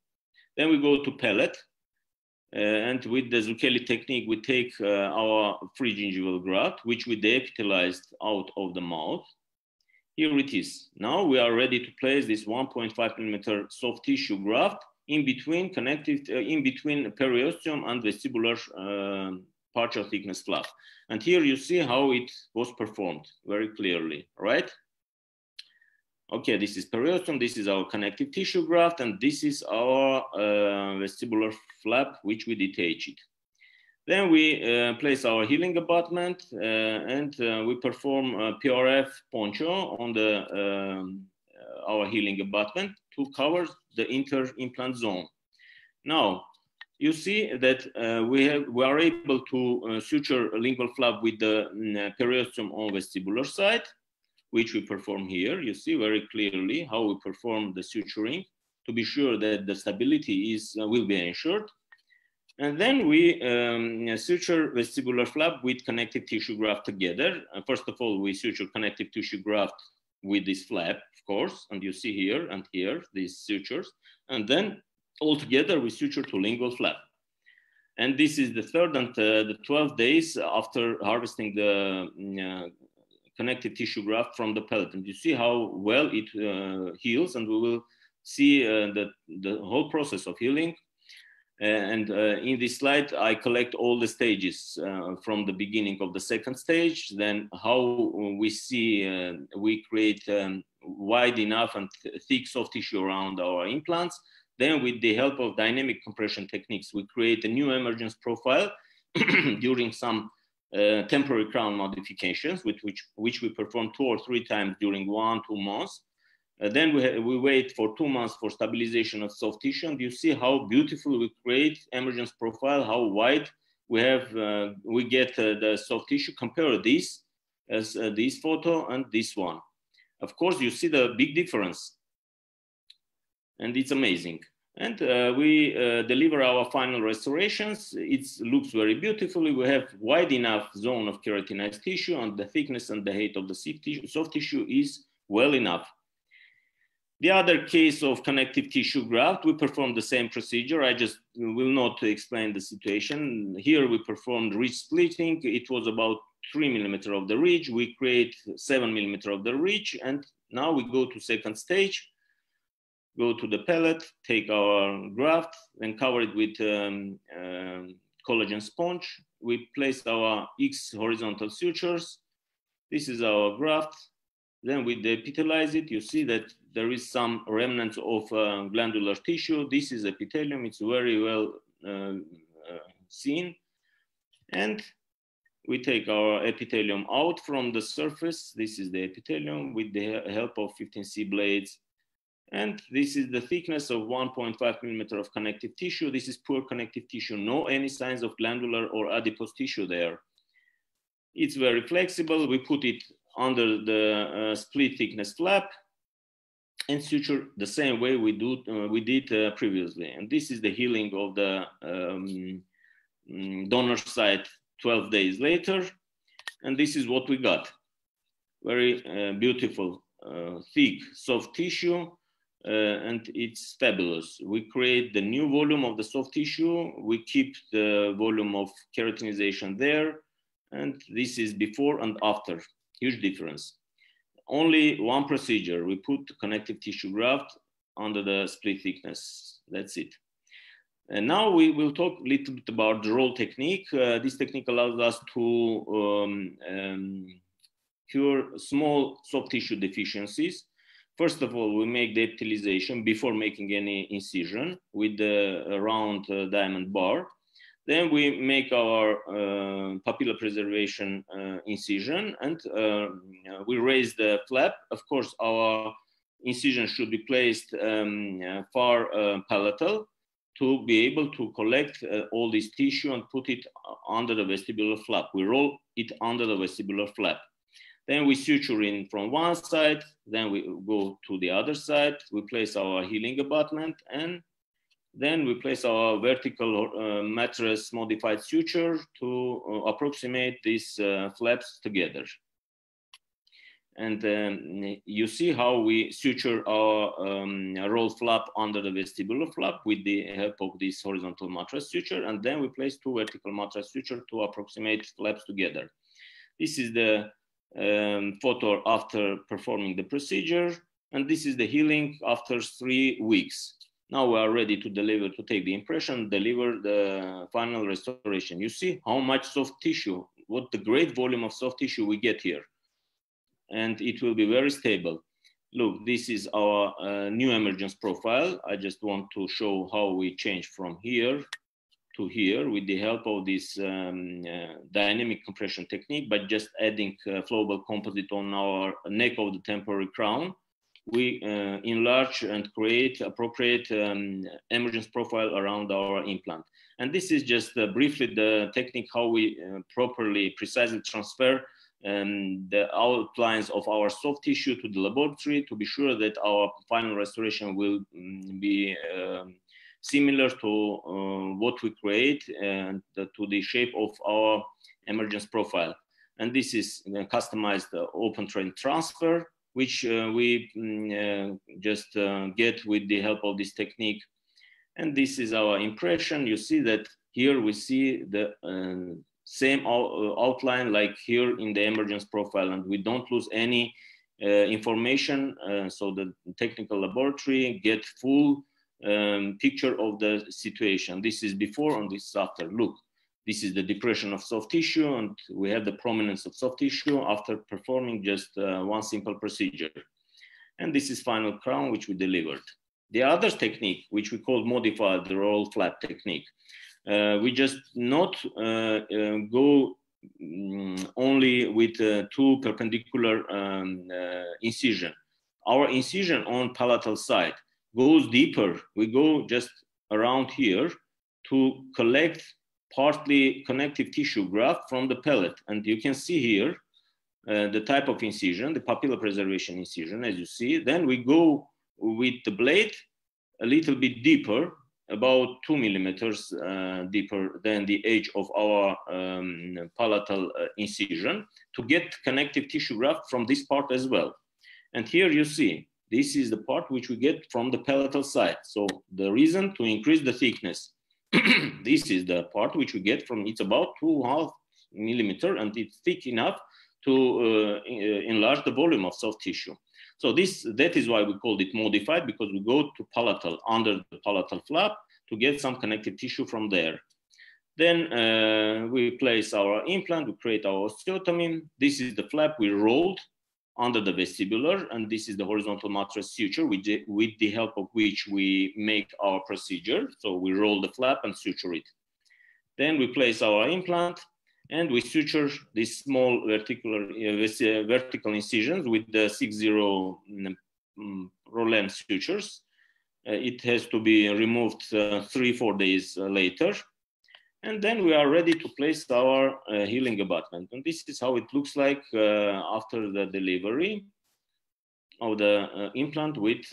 Then we go to pellet. And with the Zucchelli technique, we take our free gingival graft, which we deepitalized out of the mouth. Here it is. Now we are ready to place this 1.5 millimeter soft tissue graft in between in between periosteum and vestibular partial thickness flap. And here you see how it was performed very clearly, right? Okay, this is periosteum, this is our connective tissue graft, and this is our vestibular flap, which we detach it. Then we place our healing abutment and we perform a PRF poncho on the our healing abutment to cover the inter-implant zone. Now, you see that we are able to suture a lingual flap with the periosteum on vestibular side, which we perform here. You see very clearly how we perform the suturing to be sure that the stability will be ensured. And then we suture vestibular flap with connective tissue graft together. First of all, we suture connective tissue graft with this flap, of course, and you see here and here these sutures. And then altogether we suture to lingual flap. And this is the 3rd and the 12th days after harvesting the connective tissue graft from the pellet. And you see how well it heals, and we will see the whole process of healing. And in this slide, I collect all the stages from the beginning of the second stage, then how we see we create wide enough and thick soft tissue around our implants. Then with the help of dynamic compression techniques, we create a new emergence profile during some temporary crown modifications, which we perform 2 or 3 times during 1-2 months. Then we wait for 2 months for stabilization of soft tissue, and you see how beautiful we create emergence profile, how wide we have, we get the soft tissue. Compare this as this photo and this one. Of course, you see the big difference, and it's amazing. And we deliver our final restorations. It looks very beautifully. We have wide enough zone of keratinized tissue, and the thickness and the height of the soft tissue is well enough. The other case of connective tissue graft, we performed the same procedure. I just will not explain the situation. Here we performed ridge splitting. It was about 3 millimeters of the ridge. We create 7 millimeters of the ridge. And now we go to second stage, go to the pellet, take our graft and cover it with collagen sponge. We place our X horizontal sutures. This is our graft. Then we depithelize it. You see that there is some remnants of glandular tissue. This is epithelium. It's very well seen. And we take our epithelium out from the surface. This is the epithelium with the help of 15C blades. And this is the thickness of 1.5 millimeter of connective tissue. This is poor connective tissue. No any signs of glandular or adipose tissue there. It's very flexible. We put it under the split thickness flap and suture the same way we did previously. And this is the healing of the donor site 12 days later. And this is what we got. Very beautiful, thick, soft tissue. And it's fabulous. We create the new volume of the soft tissue. We keep the volume of keratinization there. And this is before and after. Huge difference. Only one procedure. We put connective tissue graft under the split thickness. That's it. And now we will talk a little bit about the roll technique. This technique allows us to cure small soft tissue deficiencies. First of all, we make the epithelialization before making any incision with the round diamond bar. Then we make our papilla preservation incision, and we raise the flap. Of course, our incision should be placed far palatal to be able to collect all this tissue and put it under the vestibular flap. We roll it under the vestibular flap. Then we suture in from one side, then we go to the other side. We place our healing abutment, and then we place our vertical mattress modified suture to approximate these flaps together. And you see how we suture our roll flap under the vestibular flap with the help of this horizontal mattress suture. And then we place 2 vertical mattress suture to approximate flaps together. This is the photo after performing the procedure. And this is the healing after 3 weeks. Now we are ready to deliver, to take the impression, deliver the final restoration. You see how much soft tissue, what the great volume of soft tissue we get here. And it will be very stable. Look, this is our new emergence profile. I just want to show how we change from here to here with the help of this dynamic compression technique, but just adding flowable composite on our neck of the temporary crown. We enlarge and create appropriate emergence profile around our implant. And this is just briefly the technique how we properly, precisely transfer the outlines of our soft tissue to the laboratory to be sure that our final restoration will be similar to what we create and to the shape of our emergence profile. And this is customized open train transfer, which we just get with the help of this technique. And this is our impression. You see that here we see the same outline like here in the emergence profile, and we don't lose any information. So the technical laboratory get full picture of the situation. This is before and this is after. Look, this is the depression of soft tissue, and we have the prominence of soft tissue after performing just one simple procedure. And this is final crown, which we delivered. The other technique, which we call modified roll flap technique, we just not go only with two perpendicular incision. Our incision on palatal side goes deeper. We go just around here to collect partly connective tissue graft from the palate. And you can see here the type of incision, the papilla preservation incision, as you see. Then we go with the blade a little bit deeper, about 2 millimeters deeper than the edge of our palatal incision, to get connective tissue graft from this part as well. And here you see, this is the part which we get from the palatal side. So the reason to increase the thickness, this is the part which we get from, it's about 2.5 millimeter, and it's thick enough to enlarge the volume of soft tissue. So that is why we called it modified, because we go to palatal, under the palatal flap, to get some connective tissue from there. Then we place our implant, we create our osteotomy. This is the flap we rolled under the vestibular, and this is the horizontal mattress suture with the help of which we make our procedure. So we roll the flap and suture it. Then we place our implant, and we suture these small vertical incisions with the 6-0 Rolem sutures. It has to be removed 3-4 days later. And then we are ready to place our healing abutment. And this is how it looks like after the delivery of the implant with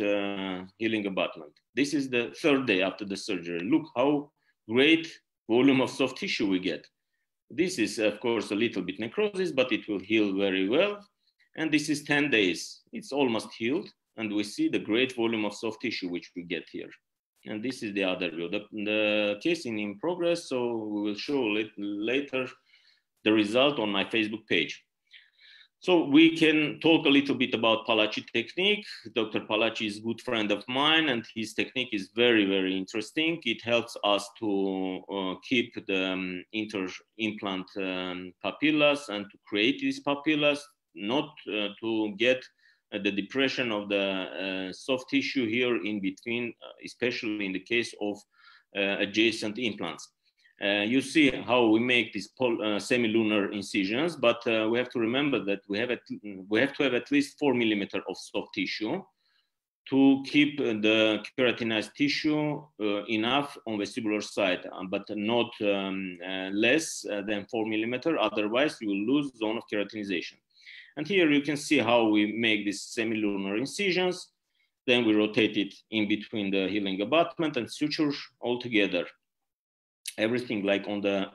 healing abutment. This is the 3rd day after the surgery. Look how great volume of soft tissue we get. This is, of course, a little bit necrosis, but it will heal very well. And this is 10 days. It's almost healed. And we see the great volume of soft tissue which we get here. And this is the other view. The case is in progress, so we will show later the result on my Facebook page. So we can talk a little bit about Palaci technique. Dr. Palaci is a good friend of mine, and his technique is very, very interesting. It helps us to keep the inter-implant papillas and to create these papillas, not to get the depression of the soft tissue here in between, especially in the case of adjacent implants. You see how we make these semilunar incisions, but we have to remember that we have to have at least 4 millimeters of soft tissue to keep the keratinized tissue enough on vestibular side, but not less than 4 millimeters. Otherwise, you will lose zone of keratinization. And here you can see how we make these semilunar incisions. Then we rotate it in between the healing abutment and suture all together. Everything like on the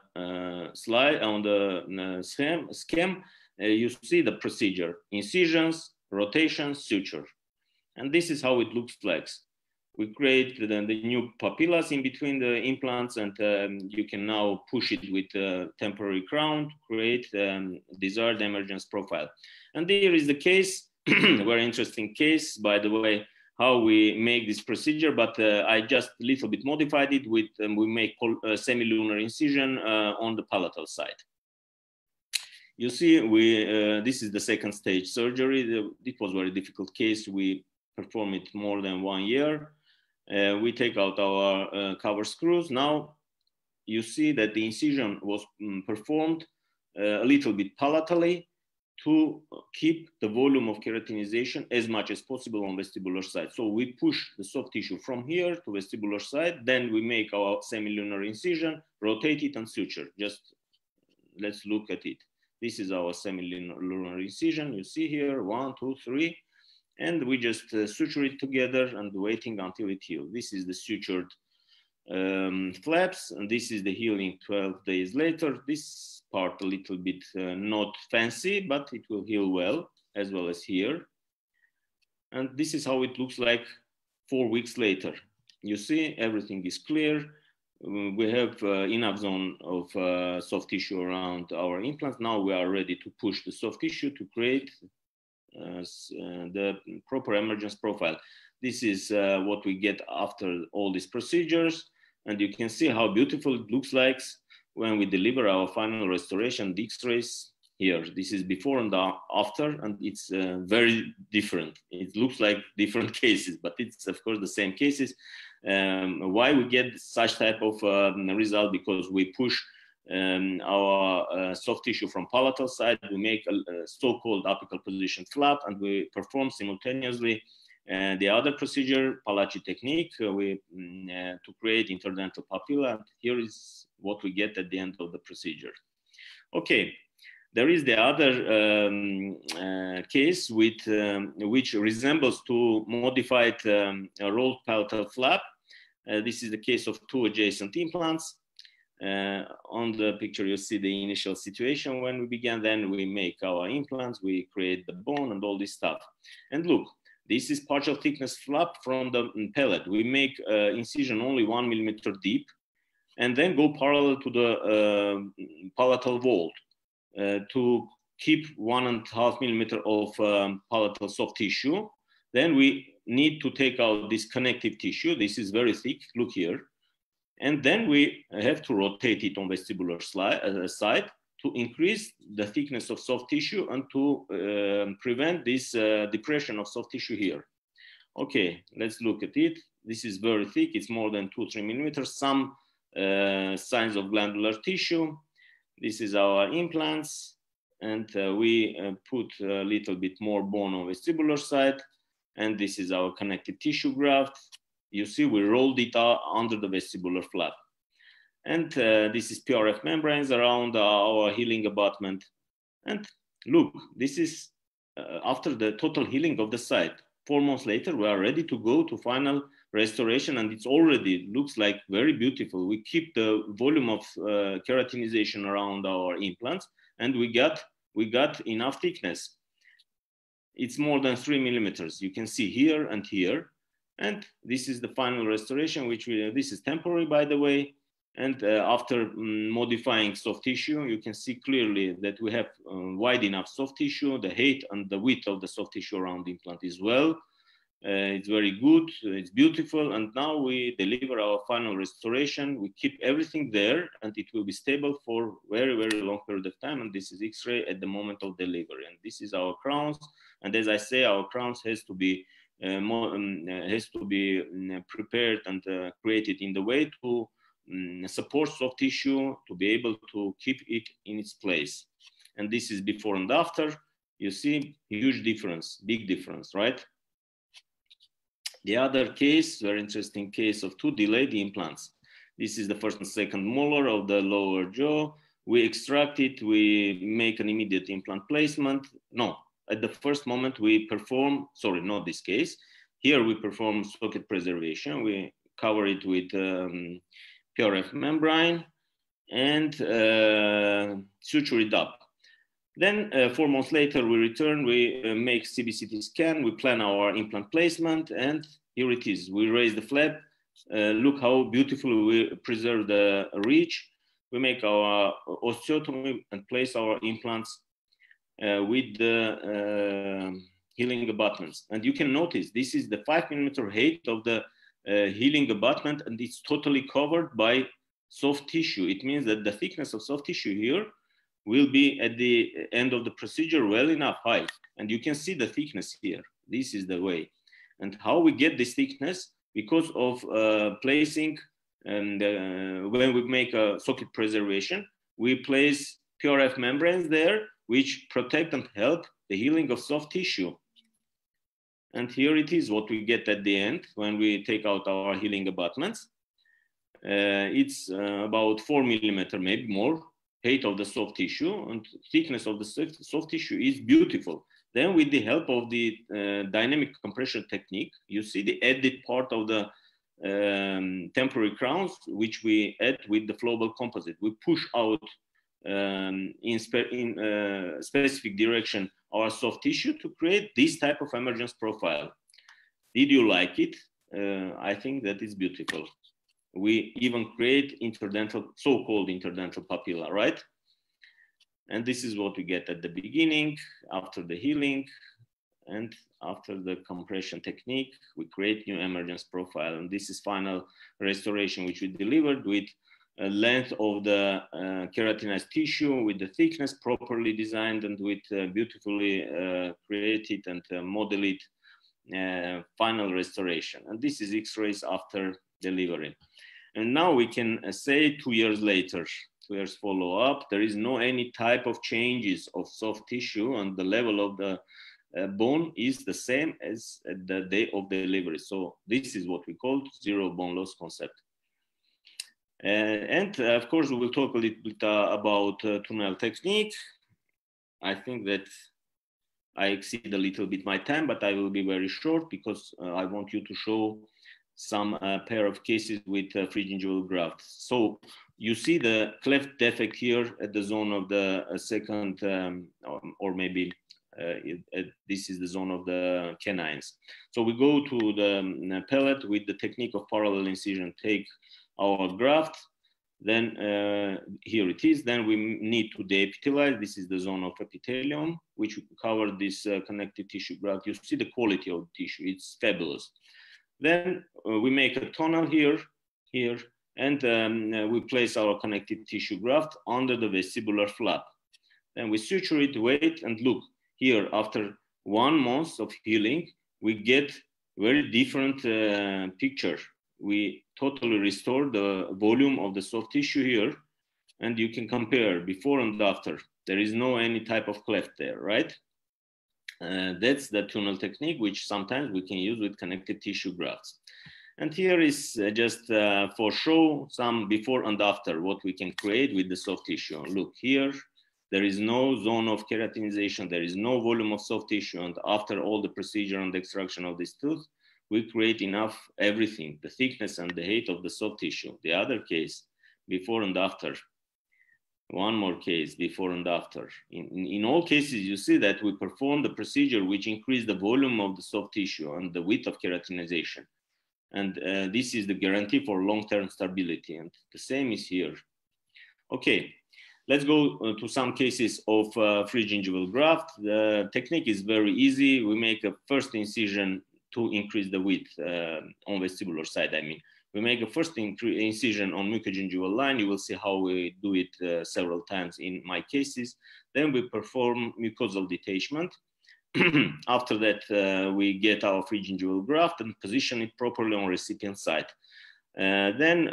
slide, on the scheme, you see the procedure: incisions, rotation, suture. And this is how it looks like. We create the new papillas in between the implants, and you can now push it with a temporary crown to create desired emergence profile. And here is the case, very interesting case, by the way, how we make this procedure, but I just a little bit modified it with, we make a semilunar incision on the palatal side. You see, this is the 2nd stage surgery. It was a very difficult case. We performed it more than 1 year. We take out our cover screws. Now you see that the incision was performed a little bit palatally to keep the volume of keratinization as much as possible on vestibular side. So we push the soft tissue from here to vestibular side, then we make our semilunar incision, rotate it and suture. Just let's look at it. This is our semilunar incision. You see here, 1, 2, 3. And we just suture it together and waiting until it heals. This is the sutured flaps, and this is the healing 12 days later. This part a little bit not fancy, but it will heal well as here. And this is how it looks like 4 weeks later. You see, everything is clear. we have enough zone of soft tissue around our implants. Now we are ready to push the soft tissue to create the proper emergence profile. This is what we get after all these procedures. And you can see how beautiful it looks like when we deliver our final restoration, the X-rays here. This is before and after, and it's very different. It looks like different cases, but it's of course the same cases. Why we get such type of result? Because we push our soft tissue from palatal side. We make a so-called apical position flap, and we perform simultaneously the other procedure, Palachi technique, to create interdental papilla. And here is what we get at the end of the procedure. Okay, there is the other case with which resembles to modified rolled palatal flap. This is the case of two adjacent implants. On the picture, you see the initial situation when we began. Then we make our implants, we create the bone and all this stuff. And look, this is partial thickness flap from the pellet. We make incision only 1 millimeter deep, and then go parallel to the palatal vault to keep 1.5 millimeter of palatal soft tissue. Then we need to take out this connective tissue. This is very thick, look here. And then we have to rotate it on vestibular side to increase the thickness of soft tissue and to prevent this depression of soft tissue here. Okay, let's look at it. This is very thick. It's more than 2-3 millimeters. Some signs of glandular tissue. This is our implants. And we put a little bit more bone on vestibular side. And this is our connective tissue graft. You see, we rolled it out under the vestibular flap. And this is PRF membranes around our healing abutment. And look, this is after the total healing of the site. 4 months later, we are ready to go to final restoration, and it's already looks like very beautiful. We keep the volume of keratinization around our implants, and we got enough thickness. It's more than 3 millimeters. You can see here and here. And this is the final restoration, which this is temporary, by the way. And after modifying soft tissue, you can see clearly that we have wide enough soft tissue. The height and the width of the soft tissue around the implant is well. It's very good, it's beautiful. And now we deliver our final restoration. We keep everything there, and it will be stable for very, very long period of time. And this is X-ray at the moment of delivery. And this is our crowns. And as I say, our crowns has to be prepared and created in the way to support soft tissue to be able to keep it in its place. And this is before and after. You see huge difference, big difference, right? The other case, very interesting case of two delayed implants. This is the first and second molar of the lower jaw. We extract it, we make an immediate implant placement. No, at the first moment we perform, sorry, not this case. Here we perform socket preservation. We cover it with PRF membrane and suture it up. Then 4 months later, we return, we make CBCT scan, we plan our implant placement, and here it is. We raise the flap. Look how beautifully we preserve the reach. We make our osteotomy and place our implants with the healing abutments. And you can notice this is the 5 millimeter height of the healing abutment, and it's totally covered by soft tissue. It means that the thickness of soft tissue here will be at the end of the procedure well enough high. And you can see the thickness here. This is the way. And how we get this thickness? Because of placing, and when we make a socket preservation, we place PRF membranes there, which protect and help the healing of soft tissue. And here it is what we get at the end when we take out our healing abutments. It's about 4 millimeter, maybe more, height of the soft tissue, and thickness of the soft tissue is beautiful. Then with the help of the dynamic compression technique, you see the added part of the temporary crowns, which we add with the flowable composite. We push out in specific direction our soft tissue to create this type of emergence profile. Did you like it? I think that is beautiful. we even create interdental, so-called interdental papilla, right? And this is what we get at the beginning, after the healing, and after the compression technique, we create new emergence profile. And this is final restoration, which we delivered with a length of the keratinized tissue, with the thickness properly designed, and with beautifully created and modeled final restoration. And this is X-rays after delivery. And now we can say 2 years later, 2 years follow-up, there is no any type of changes of soft tissue, and the level of the bone is the same as at the day of delivery. So this is what we call zero bone loss concept. And of course, we will talk a little bit about tunnel technique. I think that I exceed a little bit my time, but I will be very short because I want you to show some pair of cases with free gingival graft. So you see the cleft defect here at the zone of the second, or maybe this is the zone of the canines. So we go to the pellet with the technique of parallel incision, take our graft, then here it is. Then we need to deepitalize. This is the zone of epithelium, which cover this connective tissue graft. You see the quality of the tissue, it's fabulous. Then we make a tunnel here, and we place our connective tissue graft under the vestibular flap. Then we suture it, wait, and look here. After 1 month of healing, we get very different picture. We totally restore the volume of the soft tissue here, and you can compare before and after. There is no any type of cleft there, right? That's the tunnel technique, which sometimes we can use with connective tissue grafts. And here is just for show some before and after what we can create with the soft tissue. Look here, there is no zone of keratinization, there is no volume of soft tissue, and after all the procedure and the extraction of this tooth, we create enough everything, the thickness and the height of the soft tissue. The other case, before and after. One more case, before and after. In all cases, you see that we perform the procedure which increase the volume of the soft tissue and the width of keratinization. And this is the guarantee for long-term stability. And the same is here. Okay, let's go to some cases of free gingival graft. The technique is very easy. We make a first incision to increase the width on vestibular side, I mean. We make a first incision on mucogingival line. You will see how we do it several times in my cases. Then we perform mucosal detachment. After that, we get our free gingival graft and position it properly on recipient side. Then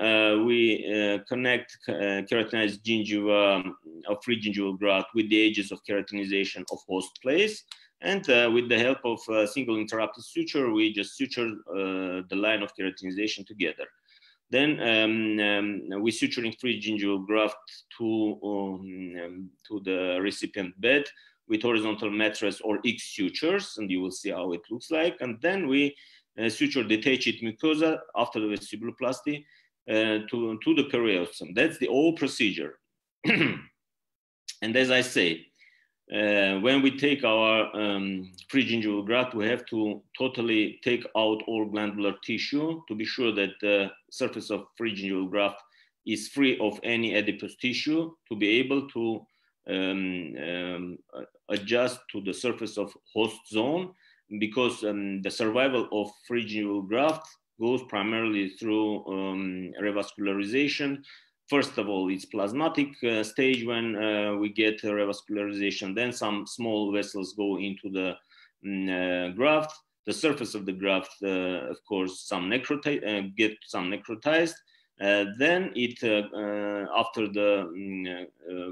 we connect keratinized gingiva of free gingival graft with the edges of keratinization of host place. And with the help of a single interrupted suture, we just suture the line of keratinization together. Then we suturing free gingival graft to the recipient bed with horizontal mattress or X sutures, and you will see how it looks like. And then we suture detached mucosa after the vestibuloplasty to the periosteum. That's the whole procedure. And as I say, when we take our free gingival graft, we have to totally take out all glandular tissue to be sure that the surface of free gingival graft is free of any adipose tissue, to be able to adjust to the surface of host zone, because the survival of free gingival graft goes primarily through revascularization. First of all, it's plasmatic stage when we get revascularization. Then some small vessels go into the graft. The surface of the graft, of course, get some necrotized. Then it, after the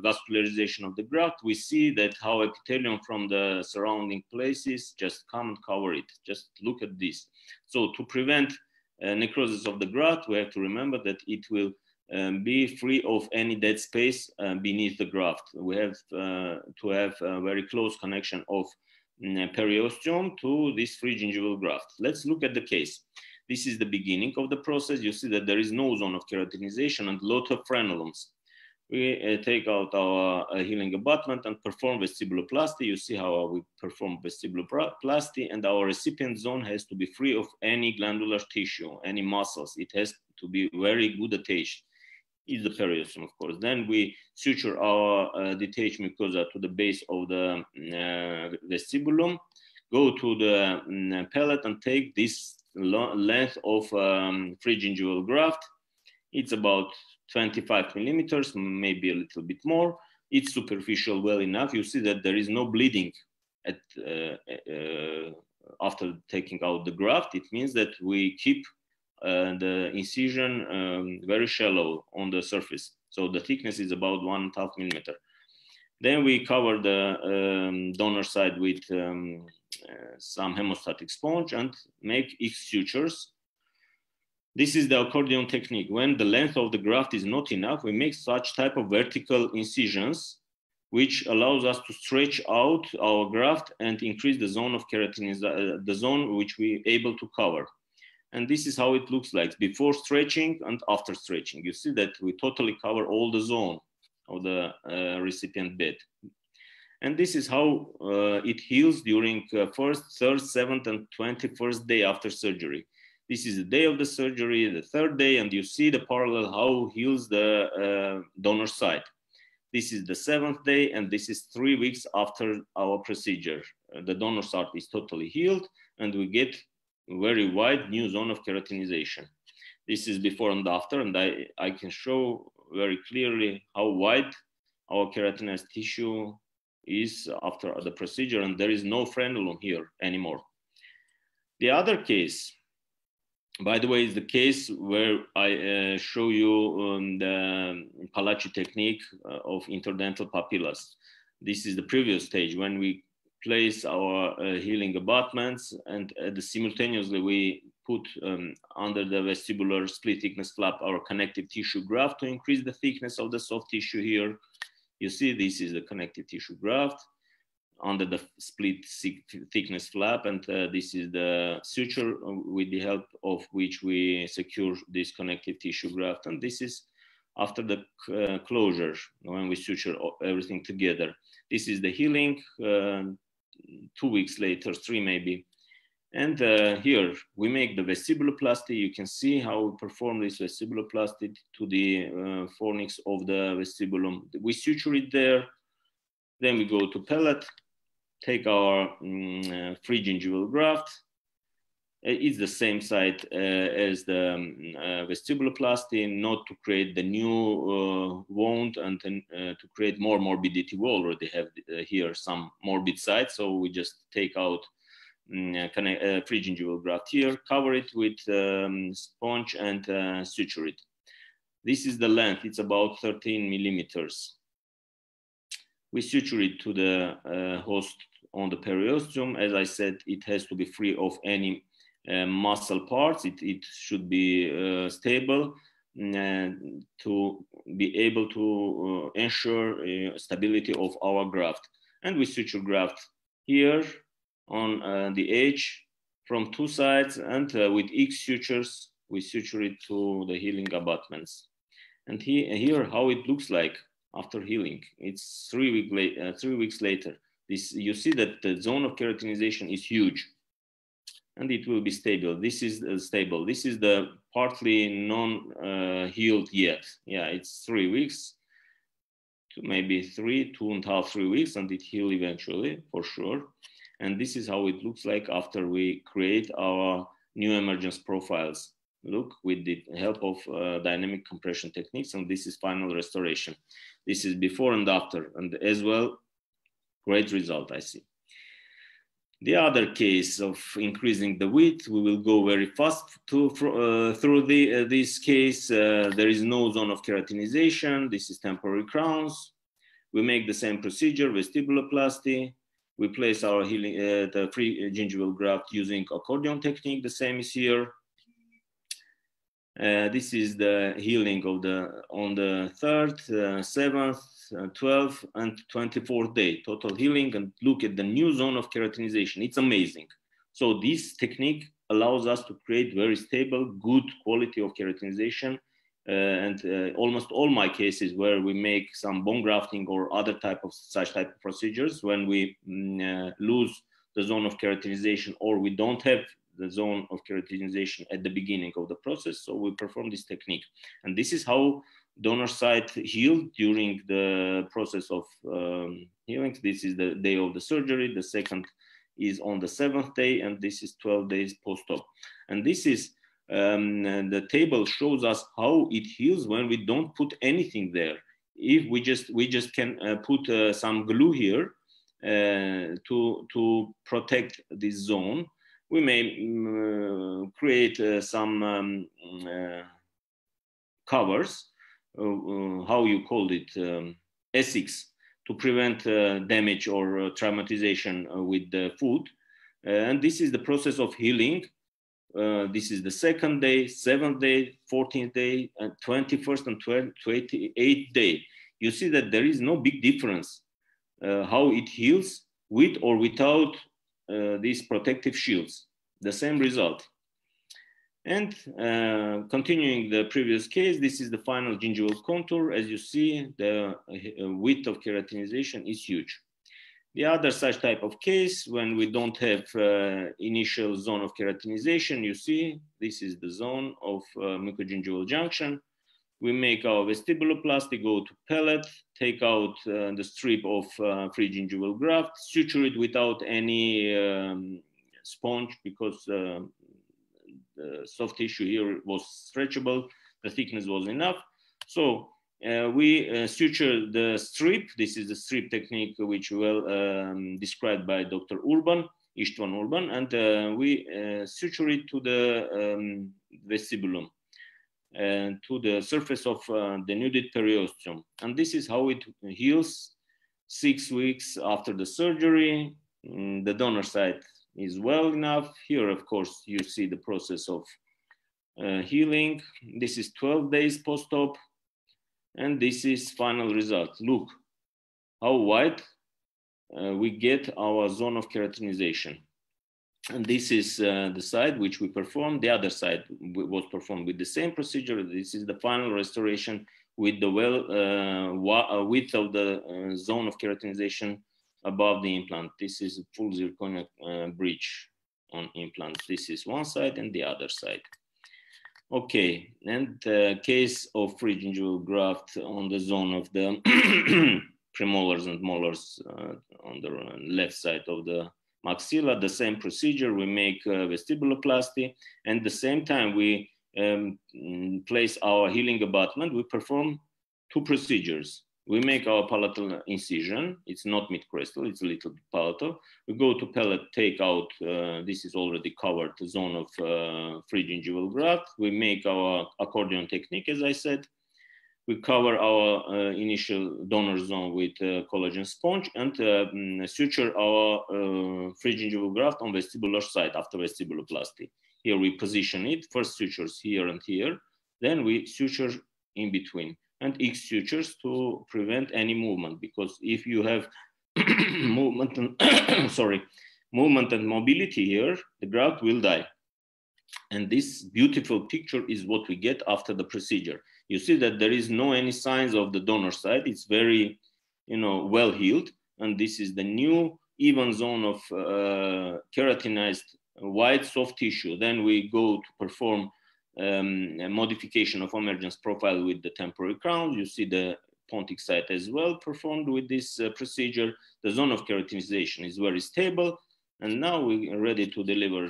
vascularization of the graft, we see that how epithelium from the surrounding places just come and cover it. Just look at this. So to prevent necrosis of the graft, we have to remember that it will be free of any dead space beneath the graft. We have to have a very close connection of periosteum to this free gingival graft. Let's look at the case. This is the beginning of the process. You see that there is no zone of keratinization and a lot of frenulums. We take out our healing abutment and perform vestibuloplasty. You see how we perform vestibuloplasty, and our recipient zone has to be free of any glandular tissue, any muscles. It has to be very good attached. Is the periosteum, of course. Then we suture our detached mucosa to the base of the vestibulum, go to the pellet and take this length of free gingival graft. It's about 25 millimeters, maybe a little bit more. It's superficial well enough. You see that there is no bleeding at, after taking out the graft. It means that we keep the incision very shallow on the surface. So the thickness is about 1.5 millimeter. Then we cover the donor side with some hemostatic sponge and make X sutures. This is the accordion technique. When the length of the graft is not enough, we make such type of vertical incisions, which allows us to stretch out our graft and increase the zone of keratinization, the zone which we able to cover. And this is how it looks like before stretching and after stretching. You see that we totally cover all the zone of the recipient bed. And this is how it heals during first, third, seventh, and 21st day after surgery. This is the day of the surgery, the third day, and you see the parallel how heals the donor side. This is the 7th day, and this is 3 weeks after our procedure. The donor side is totally healed, and we get a very wide new zone of keratinization. This is before and after, and I can show very clearly how wide our keratinized tissue is after the procedure, and there is no frenulum here anymore. The other case, by the way, is the case where I show you the Palacci technique of interdental papillas. This is the previous stage when we place our healing abutments, and simultaneously we put under the vestibular split thickness flap our connective tissue graft to increase the thickness of the soft tissue here. You see, this is the connective tissue graft under the split thickness flap, and this is the suture with the help of which we secure this connective tissue graft. And this is after the closure, when we suture everything together. This is the healing 2 weeks later, 3 maybe. And here we make the vestibuloplasty. You can see how we perform this vestibuloplasty to the fornix of the vestibulum. We suture it there. Then we go to pellet, take our free gingival graft. It's the same site as the vestibuloplasty, not to create the new wound and to create more morbidity. We already have here some morbid sites, so we just take out free gingival graft here, cover it with sponge and suture it. This is the length, it's about 13 millimeters. We suture it to the host on the periosteum. As I said, it has to be free of any muscle parts. It should be stable to be able to ensure stability of our graft. And we suture graft here on the edge from 2 sides, and with X sutures, we suture it to the healing abutments. And here how it looks like after healing. It's 3 weeks later. You see that the zone of keratinization is huge, and it will be stable. This is stable. This is the partly non-healed yet. Yeah, it's 3 weeks, maybe 2.5, 3 weeks, and it heal eventually for sure. And this is how it looks like after we create our new emergence profiles. Look, with the help of dynamic compression techniques, and this is final restoration. This is before and after, and as well, great result, I see. The other case of increasing the width, we will go very fast through this case. There is no zone of keratinization. This is temporary crowns. We make the same procedure, vestibuloplasty. We place our healing, the free gingival graft using accordion technique. The same is here. This is the healing of on the 3rd, 7th, 12th, and 24th day, total healing. And look at the new zone of keratinization. It's amazing. So this technique allows us to create very stable, good quality of keratinization and almost all my cases where we make some bone grafting or other such type of procedures, when we lose the zone of keratinization, or we don't have the zone of keratinization at the beginning of the process, so we perform this technique. And this is how donor site healed during the process of healing. This is the day of the surgery. The second is on the 7th day, and this is 12 days post-op. And this is the table shows us how it heals when we don't put anything there. If we just can put some glue here to protect this zone, we may create some covers, how you called it, Essex, to prevent damage or traumatization with the food. And this is the process of healing. This is the 2nd day, 7th day, 14th day, and 21st and 28th day. You see that there is no big difference how it heals with or without these protective shields. The same result. And continuing the previous case, this is the final gingival contour. As you see, the width of keratinization is huge. The other such type of case, when we don't have initial zone of keratinization, you see, this is the zone of mucogingival junction. We make our vestibuloplasty, go to pellet, take out the strip of free gingival graft, suture it without any sponge, because the soft tissue here was stretchable, the thickness was enough. So we suture the strip. This is the strip technique, which well described by Dr. Istvan Urban, and we suture it to the vestibulum and to the surface of the denuded periosteum. And this is how it heals 6 weeks after the surgery. The donor site is well enough. Here, of course, you see the process of healing. This is 12 days post-op, and this is final result. Look how wide we get our zone of keratinization. And this is the side which we performed. The other side was performed with the same procedure. This is the final restoration with the width of the zone of keratinization above the implant. This is a full zirconia bridge on implant. This is one side and the other side. Okay, and case of free gingival graft on the zone of the premolars and molars on the left side of the maxilla. The same procedure, we make vestibuloplasty, and at the same time we place our healing abutment. We perform 2 procedures. We make our palatal incision. It's not mid-crestal, it's a little bit palatal. We go to pellet, take out, this is already covered, the zone of free gingival graft. We make our accordion technique, as I said. We cover our initial donor zone with collagen sponge and suture our free gingival graft on vestibular side after vestibuloplasty. Here we position it, first sutures here and here, then we suture in between, and X sutures to prevent any movement, because if you have movement and movement and mobility here, the graft will die. And this beautiful picture is what we get after the procedure. You see that there is no any signs of the donor side. It's very, well healed. And this is the new even zone of keratinized white soft tissue. Then we go to perform a modification of emergence profile with the temporary crown. You see the pontic site as well performed with this procedure. The zone of keratinization is very stable. And now we are ready to deliver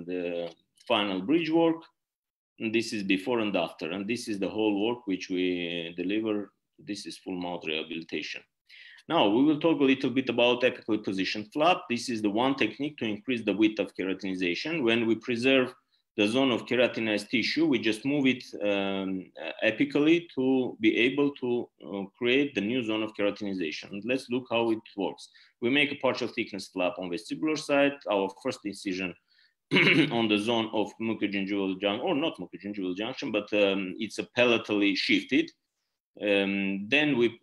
the final bridge work. And this is before and after. And this is the whole work which we deliver. This is full mouth rehabilitation. Now we will talk a little bit about apically positioned flap. This is the one technique to increase the width of keratinization. When we preserve the zone of keratinized tissue, we just move it apically to be able to create the new zone of keratinization. And let's look how it works. We make a partial thickness flap on vestibular side, our first incision on the zone of mucogingival junction, or not mucogingival junction, but it's a palatally shifted. Then we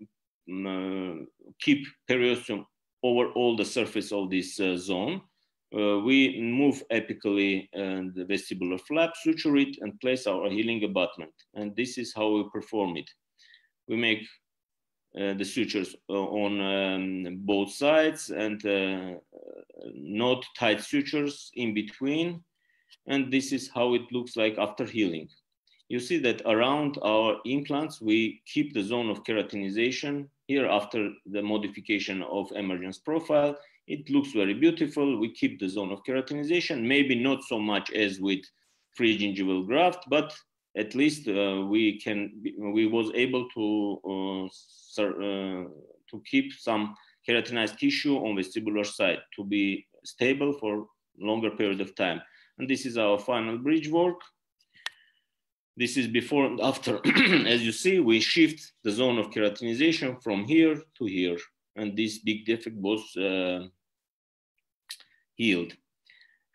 keep periosteum over all the surface of this zone. We move apically the vestibular flap, suture it, and place our healing abutment. And this is how we perform it. We make the sutures on both sides and not tight sutures in between. And this is how it looks like after healing. You see that around our implants, we keep the zone of keratinization. Here, after the modification of emergence profile, it looks very beautiful. We keep the zone of keratinization, maybe not so much as with free gingival graft, but at least we was able to keep some keratinized tissue on vestibular side to be stable for longer period of time. And this is our final bridge work. This is before and after. As you see, we shift the zone of keratinization from here to here. And this big defect was healed.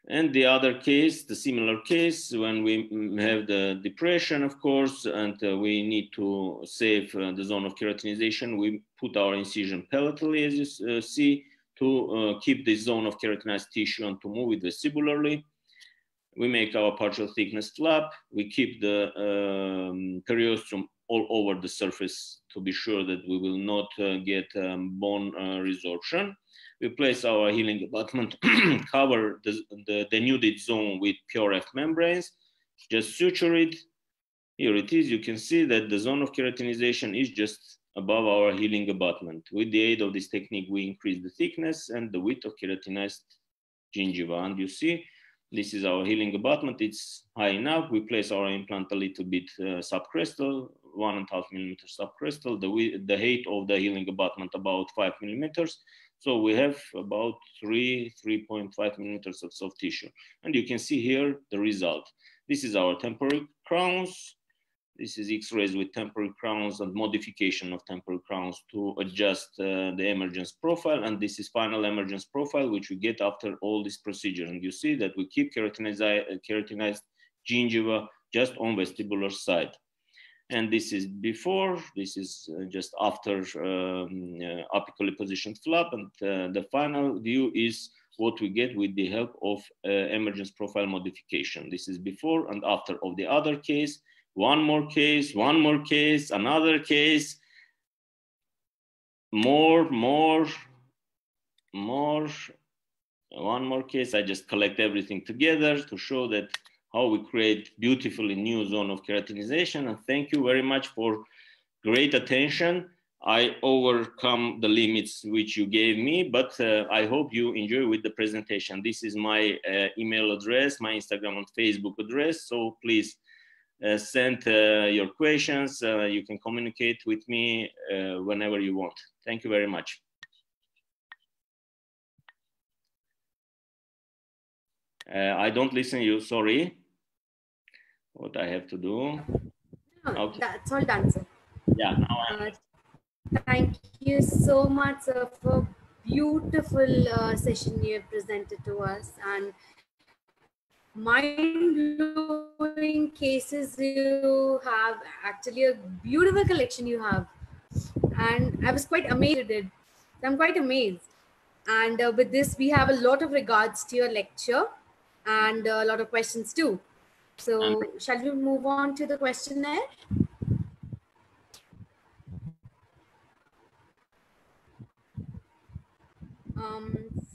And the other case, the similar case, when we have the depression, of course, and we need to save the zone of keratinization, we put our incision palatally, as you see, to keep the zone of keratinized tissue and to move it vestibularly. We make our partial thickness flap. We keep the periosteum all over the surface to be sure that we will not get bone resorption. We place our healing abutment, cover the denuded zone with pure F membranes, just suture it. Here it is. You can see that the zone of keratinization is just above our healing abutment. With the aid of this technique, we increase the thickness and the width of keratinized gingiva. And you see, this is our healing abutment. It's high enough. We place our implant a little bit subcrestal, 1.5 millimeter subcrestal. The height of the healing abutment about 5 millimeters. So we have about 3.5 millimeters of soft tissue. And you can see here the result. This is our temporary crowns. This is X-rays with temporary crowns and modification of temporary crowns to adjust the emergence profile. And this is final emergence profile, which we get after all this procedure. And you see that we keep keratinized gingiva just on vestibular side. And this is before, this is just after apically positioned flap. And the final view is what we get with the help of emergence profile modification. This is before and after of the other case. One more case, another case, more, one more case. I just collect everything together to show that how we create beautifully new zone of keratinization. And thank you very much for great attention. I overcome the limits which you gave me, but I hope you enjoy with the presentation. This is my email address, my Instagram and Facebook address. So please, send your questions. You can communicate with me whenever you want. Thank you very much. I don't listen to you, sorry. What I have to do?
No,
okay.
That's all done, sir.
Yeah, now
thank you so much, sir, for beautiful session you have presented to us, and mind-blowing cases you have, actually a beautiful collection you have, and I was quite amazed. I'm quite amazed, and with this we have a lot of regards to your lecture and a lot of questions too. So shall we move on to the questionnaire?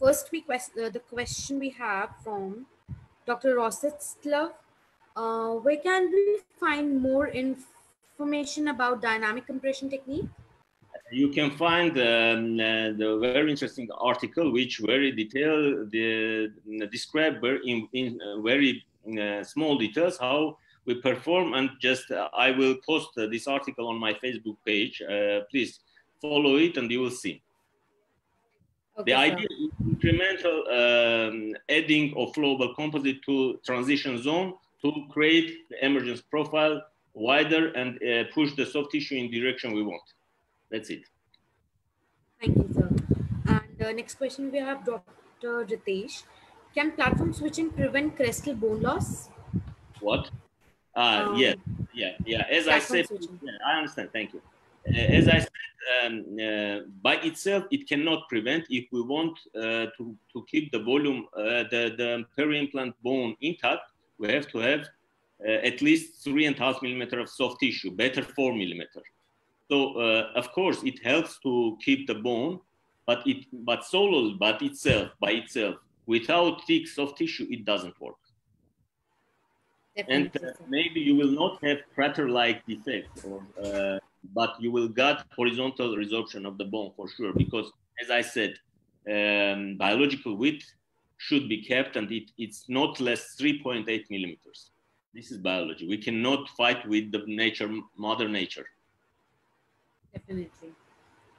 First, the question we have from Dr. Rossitslav. Where can we find more information about dynamic compression technique?
You can find the very interesting article, which very detailed, describe in very small details how we perform. And just I will post this article on my Facebook page. Please follow it, and you will see. Okay, the idea is incremental adding of flowable composite to transition zone to create the emergence profile wider and push the soft tissue in the direction we want. That's it.
Thank you, sir. And next question we have Dr. Ritesh. Can platform switching prevent crestal bone loss?
What? Yes. Yeah. As I said, yeah, I understand. Thank you. as I said, by itself, it cannot prevent. If we want to keep the volume, the peri-implant bone intact, we have to have at least 3.5 millimeter of soft tissue, better 4 millimeter. So of course, it helps to keep the bone, but solely, by itself, without thick soft tissue, it doesn't work. Definitely. And maybe you will not have crater-like defect, but you will get horizontal resorption of the bone for sure, because as I said, biological width should be kept, and it's not less 3.8 millimeters. This is biology. We cannot fight with the nature, mother nature.
Definitely.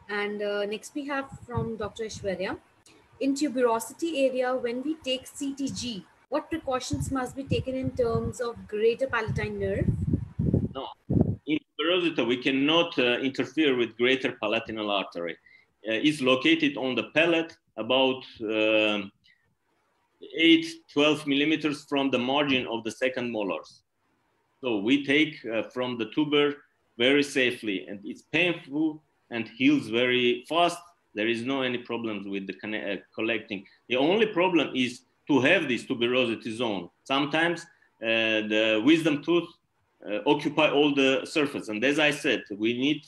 And next we have from Dr. Aishwarya. In tuberosity area, when we take CTG, what precautions must be taken in terms of greater palatine nerve?
No, in tuberosity, we cannot interfere with greater palatinal artery. It's located on the palate about 8-12 millimeters from the margin of the second molars. So we take from the tuber very safely, and it's painful and heals very fast. There is no any problems with the collecting. The only problem is to have this tuberosity zone. Sometimes the wisdom tooth occupy all the surface. And as I said, we need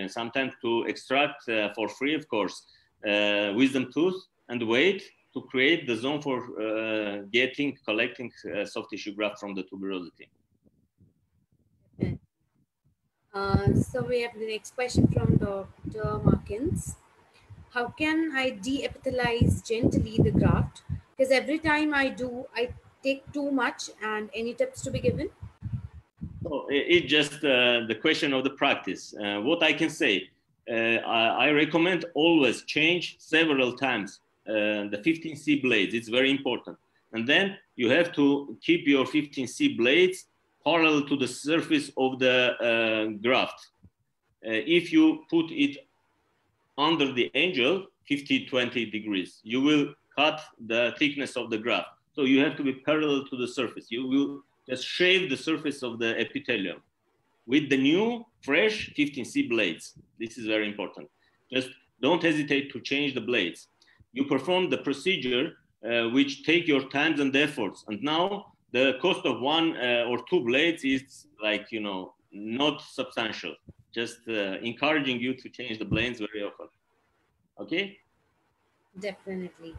sometimes to extract for free, of course, wisdom tooth and wait to create the zone for collecting soft tissue graft from the tuberosity.
So we have the next question from Dr. Markins. How can I de-epithelize gently the graft? Because every time I do, I take too much, and any tips to be given?
So it's just the question of the practice. What I can say, I recommend always change several times the 15C blades. It's very important. And then you have to keep your 15C blades parallel to the surface of the graft. If you put it under the angle, 50-20 degrees, you will cut the thickness of the graft. So you have to be parallel to the surface. You will just shave the surface of the epithelium with the new, fresh 15C blades. This is very important. Just don't hesitate to change the blades. You perform the procedure, which take your times and efforts. And now the cost of one or two blades is like, you know, not substantial. Just encouraging you to change the blades very often. Okay?
Definitely.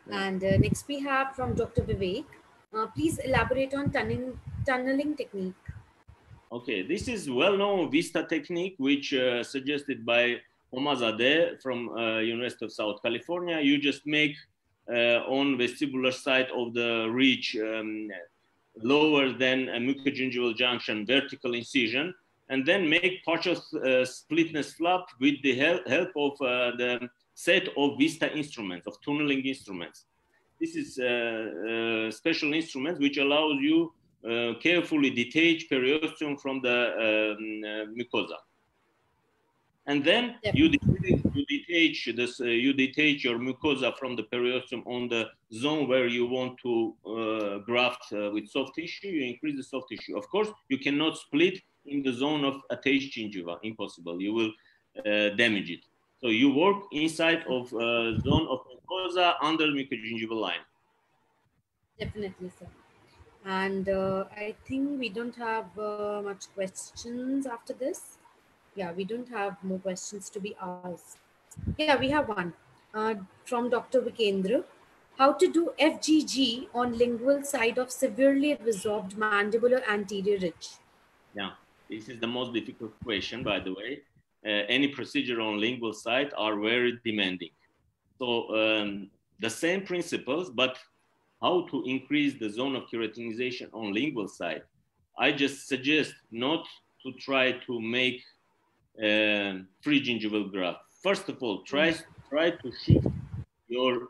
And next we have from Dr. Vivek. Please elaborate on tunneling technique.
Okay, this is well-known Vista technique, which suggested by Omazadeh from University of South California. You just make on vestibular side of the ridge lower than a mucogingival junction vertical incision, and then make partial splitness flap with the help of the set of Vista instruments, of tunneling instruments. This is special instruments which allows you carefully detach periosteum from the mucosa. And then you detach your mucosa from the periosteum on the zone where you want to graft with soft tissue. You increase the soft tissue. Of course, you cannot split in the zone of attached gingiva. Impossible. You will damage it. So you work inside of zone of mucosa under mucogingival line.
Definitely, sir. And I think we don't have much questions after this. Yeah, we don't have more questions to be asked. Yeah, we have one from Dr. Vikendra. How to do FGG on lingual side of severely resorbed mandibular anterior ridge?
Yeah, this is the most difficult question, by the way. Any procedure on lingual side are very demanding. So the same principles, but how to increase the zone of keratinization on lingual side. I just suggest not to try to make free gingival graft. First of all, try to shift your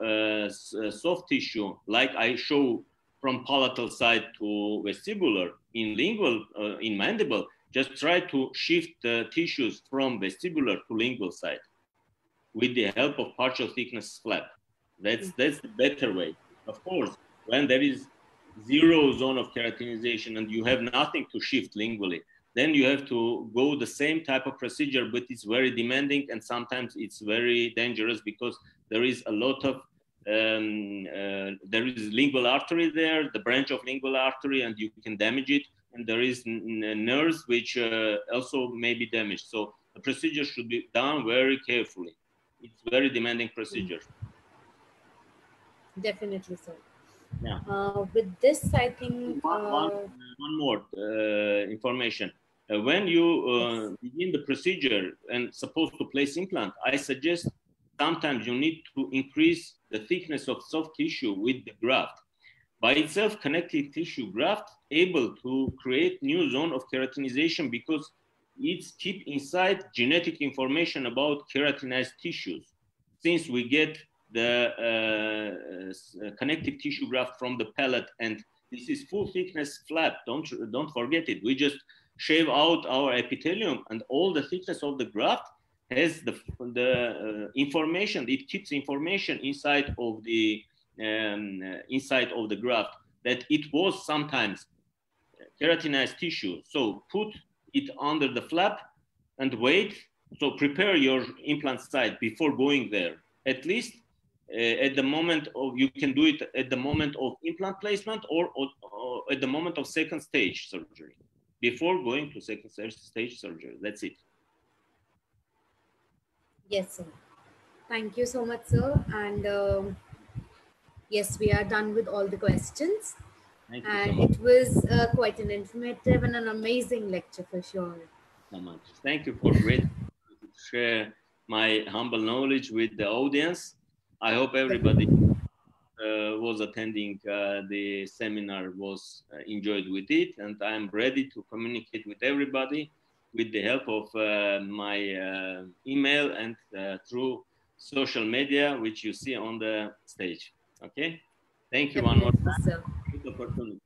soft tissue, like I show from palatal side to vestibular. In lingual, in mandible, just try to shift the tissues from vestibular to lingual side with the help of partial thickness flap. That's the better way. Of course, when there is zero zone of keratinization and you have nothing to shift lingually, then you have to go the same type of procedure, but it's very demanding and sometimes it's very dangerous because there is a lot of there is lingual artery there, the branch of lingual artery, and you can damage it. And there is nerves which also may be damaged. So the procedure should be done very carefully. It's very demanding procedure.
Definitely so.
Yeah.
With this, I think
one more information. When you begin the procedure and supposed to place implant, I suggest sometimes you need to increase the thickness of soft tissue with the graft. By itself, connective tissue graft able to create new zone of keratinization because it's keep inside genetic information about keratinized tissues. Since we get the connective tissue graft from the palate, and this is full thickness flap. Don't forget it. We just shave out our epithelium, and all the thickness of the graft has the information. It keeps information inside of the graft that it was sometimes keratinized tissue. So put it under the flap and wait. So prepare your implant site before going there. At least at the moment of, you can do it at the moment of implant placement or at the moment of second stage surgery, before going to second stage surgery. That's it.
Yes, sir. Thank you so much, sir. And yes, we are done with all the questions.
Thank you
and
so much.
it was quite an informative and an amazing lecture for sure.
So much. Thank you for great to share my humble knowledge with the audience. I hope everybody was attending the seminar was enjoyed with it, and I'm ready to communicate with everybody with the help of my email and through social media, which you see on the stage. Okay, thank you one more time. Good opportunity.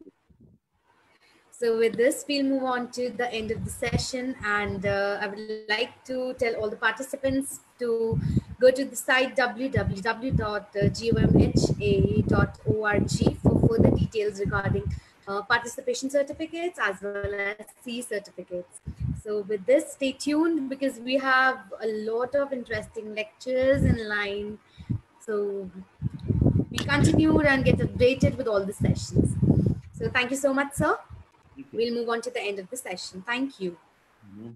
So with this, we'll move on to the end of the session, and I would like to tell all the participants to go to the site www.gomha.org for further details regarding participation certificates as well as C certificates. So with this, stay tuned because we have a lot of interesting lectures in line. So we continue and get updated with all the sessions. So thank you so much, sir. We'll move on to the end of the session. Thank you.
Mm-hmm.